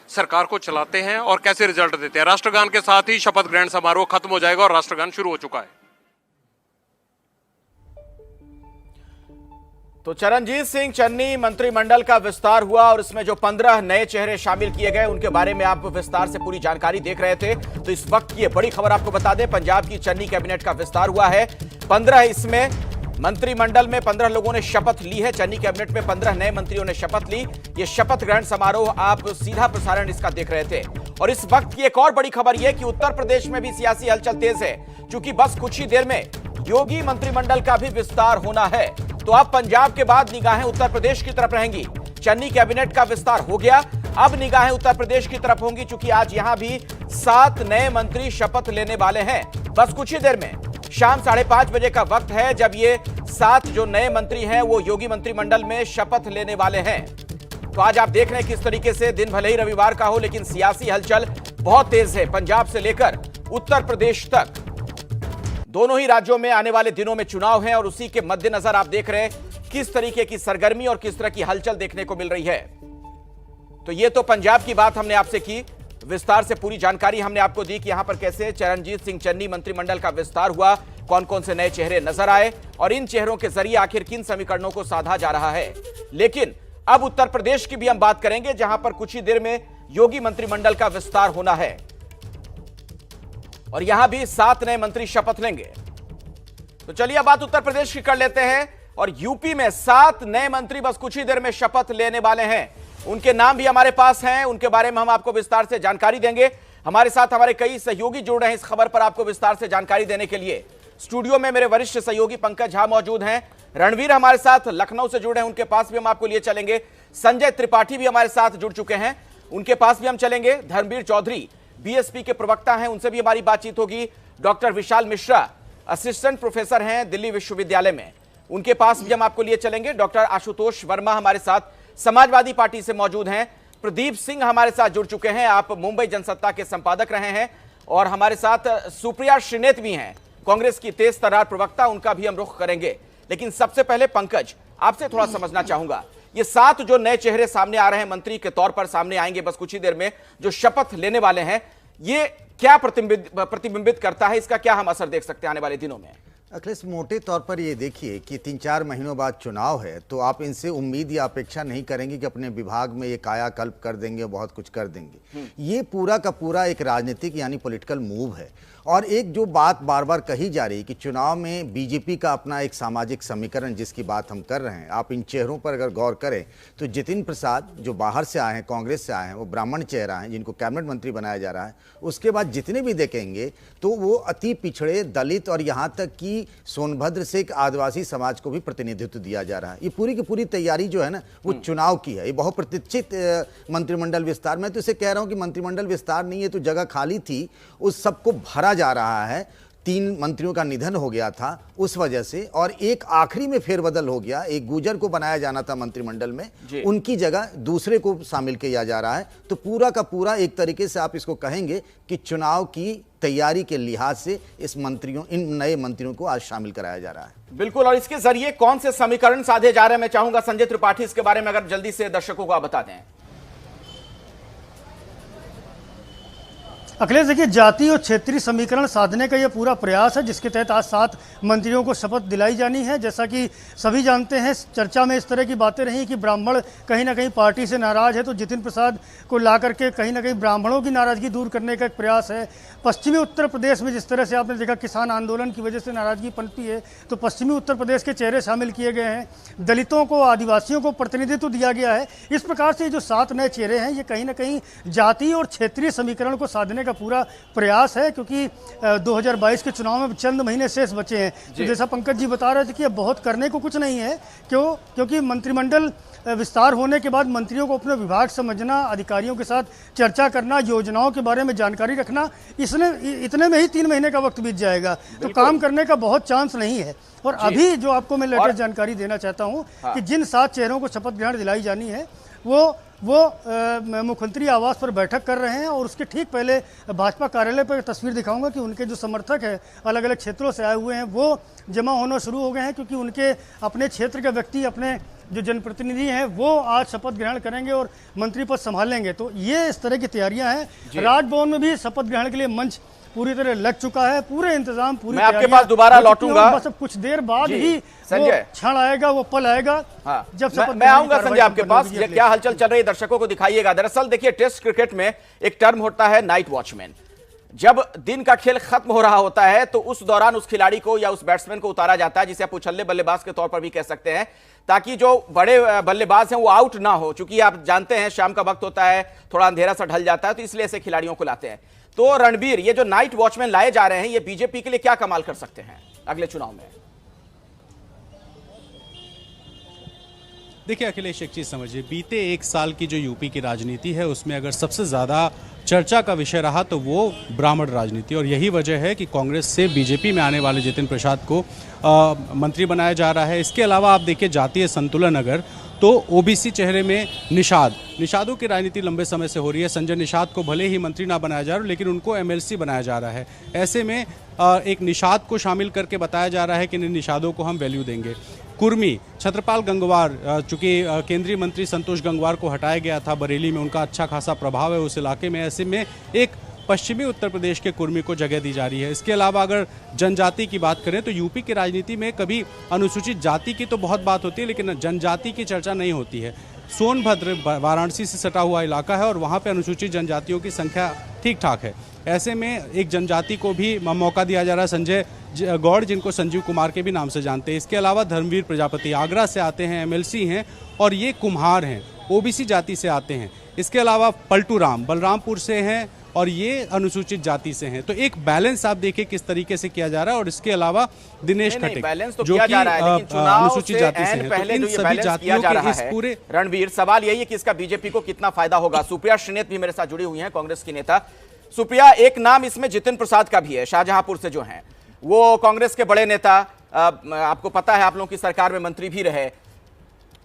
सरकार को चलाते हैं और कैसे रिजल्ट देते हैं। राष्ट्रगान के साथ ही शपथ ग्रहण समारोह खत्म हो जाएगा और राष्ट्रगान शुरू हो चुका है। तो चरणजीत सिंह चन्नी मंत्रिमंडल का विस्तार हुआ और इसमें जो 15 नए चेहरे शामिल किए गए उनके बारे में आप विस्तार से पूरी जानकारी देख रहे थे। तो इस वक्त की ये बड़ी खबर आपको बता दें, पंजाब की चन्नी कैबिनेट का विस्तार हुआ है। 15 इसमें मंत्रिमंडल में 15 लोगों ने शपथ ली है। चन्नी कैबिनेट में 15 नए मंत्रियों ने शपथ ली। ये शपथ ग्रहण समारोह आप सीधा प्रसारण इसका देख रहे थे। और इस वक्त की एक और बड़ी खबर यह कि उत्तर प्रदेश में भी सियासी हलचल तेज है, क्योंकि बस कुछ ही देर में योगी मंत्रिमंडल का भी विस्तार होना है। तो अब पंजाब के बाद निगाहें उत्तर प्रदेश की तरफ रहेंगी। चन्नी कैबिनेट का विस्तार हो गया, अब निगाहें उत्तर प्रदेश की तरफ होंगी, क्योंकि आज यहां भी 7 नए मंत्री शपथ लेने वाले हैं। बस कुछ ही देर में शाम 5:30 बजे का वक्त है जब ये 7 जो नए मंत्री हैं वो योगी मंत्रिमंडल में शपथ लेने वाले हैं। तो आज आप देख रहे हैं किस तरीके से दिन भले ही रविवार का हो लेकिन सियासी हलचल बहुत तेज है। पंजाब से लेकर उत्तर प्रदेश तक दोनों ही राज्यों में आने वाले दिनों में चुनाव हैं और उसी के मद्देनजर आप देख रहे हैं किस तरीके की सरगर्मी और किस तरह की हलचल देखने को मिल रही है। तो ये तो पंजाब की बात हमने आपसे की, विस्तार से पूरी जानकारी हमने आपको दी कि यहां पर कैसे चरणजीत सिंह चन्नी मंत्रिमंडल का विस्तार हुआ, कौन कौन से नए चेहरे नजर आए और इन चेहरों के जरिए आखिर किन समीकरणों को साधा जा रहा है। लेकिन अब उत्तर प्रदेश की भी हम बात करेंगे, जहां पर कुछ ही देर में योगी मंत्रिमंडल का विस्तार होना है और यहां भी 7 नए मंत्री शपथ लेंगे। तो चलिए बात उत्तर प्रदेश की कर लेते हैं। और यूपी में 7 नए मंत्री बस कुछ ही देर में शपथ लेने वाले हैं। उनके नाम भी हमारे पास हैं, उनके बारे में हम आपको विस्तार से जानकारी देंगे। हमारे साथ हमारे कई सहयोगी जुड़ रहे हैं इस खबर पर आपको विस्तार से जानकारी देने के लिए। स्टूडियो में मेरे वरिष्ठ सहयोगी पंकज झा मौजूद हैं, रणवीर हमारे साथ लखनऊ से जुड़े हैं, उनके पास भी हम आपको लिए चलेंगे। संजय त्रिपाठी भी हमारे साथ जुड़ चुके हैं, उनके पास भी हम चलेंगे। धर्मवीर चौधरी बीएसपी के प्रवक्ता हैं, उनसे भी हमारी बातचीत होगी। Doctor Vishal Mishra assistant professor हैं दिल्ली विश्वविद्यालय में, उनके पास भी हम आपको लिए चलेंगे। डॉक्टर आशुतोष वर्मा हमारे साथ समाजवादी पार्टी से मौजूद हैं। प्रदीप सिंह हमारे साथ जुड़ चुके हैं, आप मुंबई जनसत्ता के संपादक रहे हैं। और हमारे साथ सुप्रिया श्रीनेत भी हैं, कांग्रेस की तेज तर्रार प्रवक्ता, उनका भी हम रुख करेंगे। लेकिन सबसे पहले पंकज, आपसे थोड़ा समझना चाहूंगा, ये 7 जो नए चेहरे सामने आ रहे हैं, मंत्री के तौर पर सामने आएंगे बस कुछ ही देर में, जो शपथ लेने वाले हैं, ये क्या प्रतिबिंबित करता है? इसका क्या हम असर देख सकते हैं आने वाले दिनों में? अखिलेश, मोटे तौर पर ये देखिए कि 3-4 महीनों बाद चुनाव है, तो आप इनसे उम्मीद या अपेक्षा नहीं करेंगे कि अपने विभाग में ये कायाकल्प कर देंगे, बहुत कुछ कर देंगे। ये पूरा का पूरा एक राजनीतिक यानी पॉलिटिकल मूव है। और एक जो बात बार बार कही जा रही है कि चुनाव में बीजेपी का अपना एक सामाजिक समीकरण जिसकी बात हम कर रहे हैं, आप इन चेहरों पर अगर गौर करें तो जितिन प्रसाद जो बाहर से आए हैं, कांग्रेस से आए हैं, वो ब्राह्मण चेहरा हैं जिनको कैबिनेट मंत्री बनाया जा रहा है। उसके बाद जितने भी देखेंगे तो वो अति पिछड़े, दलित और यहाँ तक कि सोनभद्र से एक आदिवासी समाज को भी प्रतिनिधित्व दिया जा रहा है। ये पूरी की पूरी तैयारी जो है ना वो चुनाव की है। ये बहुप्रतीक्षित मंत्रिमंडल विस्तार, मैं तो इसे कह रहा हूँ कि मंत्रिमंडल विस्तार नहीं है, तो जगह खाली थी, उस सबको भरा जा रहा है। 3 मंत्रियों का निधन हो गया था उस वजह से, और एक आखिरी में फेरबदल हो गया। एक गुजर को बनाया जाना था मंत्रिमंडल में, उनकी जगह दूसरे को शामिल किया जा रहा है। तो पूरा का पूरा एक तरीके से आप इसको कहेंगे कि चुनाव की तैयारी के लिहाज से इन नए मंत्रियों को आज शामिल कराया जा रहा है। बिल्कुल, और इसके जरिए कौन से समीकरण साधे जा रहे हैं, मैं चाहूंगा संजय त्रिपाठी इसके बारे में अगर जल्दी से दर्शकों को आप बता दें। अखिलेश, देखिए, जाति और क्षेत्रीय समीकरण साधने का यह पूरा प्रयास है, जिसके तहत आज 7 मंत्रियों को शपथ दिलाई जानी है। जैसा कि सभी जानते हैं, चर्चा में इस तरह की बातें रही कि ब्राह्मण कहीं ना कहीं पार्टी से नाराज है, तो जितिन प्रसाद को ला करके कहीं ना कहीं ब्राह्मणों की नाराजगी दूर करने का एक प्रयास है। पश्चिमी उत्तर प्रदेश में जिस तरह से आपने देखा किसान आंदोलन की वजह से नाराजगी पनपी है, तो पश्चिमी उत्तर प्रदेश के चेहरे शामिल किए गए हैं। दलितों को, आदिवासियों को प्रतिनिधित्व दिया गया है। इस प्रकार से जो 7 नए चेहरे हैं, ये कहीं ना कहीं जाति और क्षेत्रीय समीकरण को साधने का पूरा प्रयास है, क्योंकि 2022 के चुनाव में चंद महीने शेष बचे हैं। तो जैसा पंकज जी बता रहे थे कि अब बहुत करने को कुछ नहीं है, क्योंकि मंत्रिमंडल विस्तार होने के बाद मंत्रियों को अपने विभाग समझना, अधिकारियों के साथ चर्चा करना, योजनाओं के बारे में जानकारी रखना, इतने में ही 3 महीने का वक्त बीत जाएगा। तो काम करने का बहुत चांस नहीं है। और अभी जो आपको मैं लेटेस्ट जानकारी देना चाहता हूं कि जिन 7 चेहरों को शपथ ग्रहण दिलाई जानी है, वो मुख्यमंत्री आवास पर बैठक कर रहे हैं। और उसके ठीक पहले भाजपा कार्यालय पर तस्वीर दिखाऊंगा कि उनके जो समर्थक हैं अलग अलग क्षेत्रों से आए हुए हैं, वो जमा होना शुरू हो गए हैं, क्योंकि उनके अपने क्षेत्र के व्यक्ति, अपने जो जनप्रतिनिधि हैं, वो आज शपथ ग्रहण करेंगे और मंत्री पद संभालेंगे। तो ये इस तरह की तैयारियां हैं। राजभवन में भी शपथ ग्रहण के लिए मंच पूरी तरह लग चुका है, पूरे इंतजाम, पूरी। मैं आपके पास दोबारा लौटूंगा, बस कुछ देर बाद ही संजय क्षण आएगा, वो पल आएगा। हाँ, जब मैं आऊंगा संजय आपके पास। क्या हलचल चल रही है दर्शकों को दिखाइएगा। दरअसल देखिए, टेस्ट क्रिकेट में एक टर्म होता है नाइट वॉचमैन। जब दिन का खेल खत्म हो रहा होता है तो उस दौरान उस खिलाड़ी को या उस बैट्समैन को उतारा जाता है, जिसे आप उछल्ले बल्लेबाज के तौर पर भी कह सकते हैं, ताकि जो बड़े बल्लेबाज हैं वो आउट ना हो। चूंकि आप जानते हैं शाम का वक्त होता है, थोड़ा अंधेरा सा ढल जाता है, तो इसलिए ऐसे खिलाड़ियों को लाते हैं। तो रणबीर, ये जो नाइट वॉचमैन लाए जा रहे हैं, ये बीजेपी के लिए क्या कमाल कर सकते हैं अगले चुनाव में? देखिए अखिलेश, एक चीज़ समझिए, बीते 1 साल की जो यूपी की राजनीति है उसमें अगर सबसे ज़्यादा चर्चा का विषय रहा तो वो ब्राह्मण राजनीति, और यही वजह है कि कांग्रेस से बीजेपी में आने वाले जितिन प्रसाद को मंत्री बनाया जा रहा है। इसके अलावा आप देखिए जातीय संतुलन अगर, तो ओबीसी चेहरे में निषादों की राजनीति लंबे समय से हो रही है। संजय निषाद को भले ही मंत्री ना बनाया जा रहा, लेकिन उनको एमएलसी बनाया जा रहा है। ऐसे में एक निषाद को शामिल करके बताया जा रहा है कि निषादों को हम वैल्यू देंगे। कुर्मी, छत्रपाल गंगवार, चूंकि केंद्रीय मंत्री संतोष गंगवार को हटाया गया था बरेली में, उनका अच्छा खासा प्रभाव है उस इलाके में। ऐसे में एक पश्चिमी उत्तर प्रदेश के कुर्मी को जगह दी जा रही है। इसके अलावा अगर जनजाति की बात करें तो यूपी की राजनीति में कभी अनुसूचित जाति की तो बहुत बात होती है, लेकिन जनजाति की चर्चा नहीं होती है। सोनभद्र वाराणसी से सटा हुआ इलाका है और वहाँ पे अनुसूचित जनजातियों की संख्या ठीक ठाक है। ऐसे में एक जनजाति को भी मौका दिया जा रहा है, संजय गौड़, जिनको संजीव कुमार के भी नाम से जानते हैं। इसके अलावा धर्मवीर प्रजापति आगरा से आते हैं, एमएलसी हैं, और ये कुम्हार हैं, ओबीसी जाति से आते हैं। इसके अलावा पलटू राम बलरामपुर से हैं और ये अनुसूचित जाति से हैं। तो एक बैलेंस आप देखिए किस तरीके से किया जा रहा है। और इसके अलावा दिनेश नहीं, खटिक बैलेंस तो जो किया कि जा रहा है, लेकिन चुनाव अनुसूचित से जाति से ऐन हैं, पहले तो जो इन ये सभी बैलेंस किया जातियों जा के रहा इस है, पूरे रणवीर, सवाल यही है कि इसका बीजेपी को कितना फायदा होगा। सुप्रिया श्रीनेत भी मेरे साथ जुड़ी हुई हैं, कांग्रेस की नेता। सुप्रिया, एक नाम इसमें जितिन प्रसाद का भी है, शाहजहांपुर से जो हैं, वो कांग्रेस के बड़े नेता, आपको पता है आप लोगों की सरकार में मंत्री भी रहे।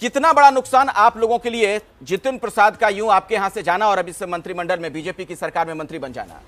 कितना बड़ा नुकसान आप लोगों के लिए जितिन प्रसाद का यूं आपके यहां से जाना और अब इस मंत्रिमंडल में बीजेपी की सरकार में मंत्री बन जाना?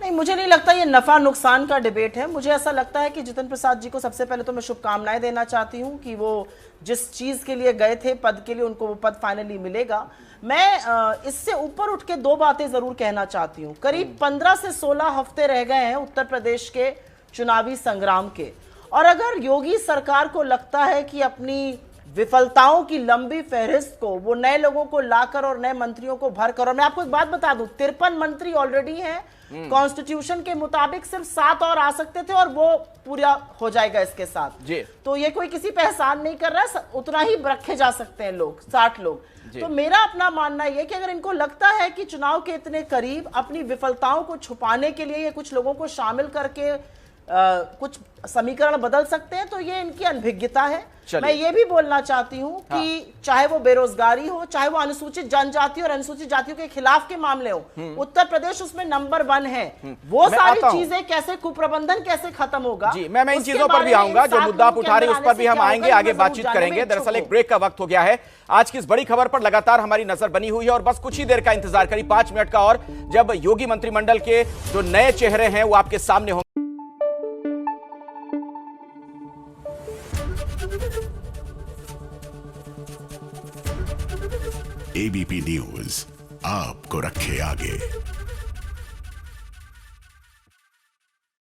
नहीं, मुझे नहीं लगता ये नफा नुकसान का डिबेट है। मुझे ऐसा लगता है कि जितिन प्रसाद जी को सबसे पहले तो मैं शुभकामनाएं देना चाहती हूं कि वो जिस चीज के लिए गए थे, पद के लिए, उनको वो पद फाइनली मिलेगा। मैं इससे ऊपर उठ के दो बातें जरूर कहना चाहती हूं। करीब 15 से 16 हफ्ते रह गए हैं उत्तर प्रदेश के चुनावी संग्राम के, और अगर योगी सरकार को लगता है कि अपनी विफलताओं की लंबी फहरिस्त को वो नए लोगों को लाकर और नए मंत्रियों को भरकर, और मैं आपको एक बात बता दूं, 53 मंत्री ऑलरेडी हैं। कॉन्स्टिट्यूशन के मुताबिक सिर्फ 7 और आ सकते थे और वो पूरा हो जाएगा इसके साथ जी। तो ये कोई किसी पे एहसान नहीं कर रहा है, उतना ही रखे जा सकते हैं लोग, 60 लोग। तो मेरा अपना मानना यह कि अगर इनको लगता है कि चुनाव के इतने करीब अपनी विफलताओं को छुपाने के लिए ये कुछ लोगों को शामिल करके कुछ समीकरण बदल सकते हैं, तो ये इनकी अनभिज्ञता है। मैं ये भी बोलना चाहती हूँ कि चाहे वो बेरोजगारी हो, चाहे वो अनुसूचित जनजाति और अनुसूचित जातियों के खिलाफ के मामले हो, उत्तर प्रदेश उसमें नंबर 1 है। वो सारी चीजें कैसे, कुप्रबंधन कैसे खत्म होगा जी, मैं इन चीजों पर भी आऊंगा। जो मुद्दा आप उठा रहे हैं उस पर भी हम आएंगे, आगे बातचीत करेंगे। दरअसल एक ब्रेक का वक्त हो गया है। आज की इस बड़ी खबर पर लगातार हमारी नजर बनी हुई है और बस कुछ ही देर का इंतजार, करीब 5 मिनट का, और जब योगी मंत्रिमंडल के जो नए चेहरे हैं वो आपके सामने होंगे। एबीपी न्यूज आपको रखे आगे।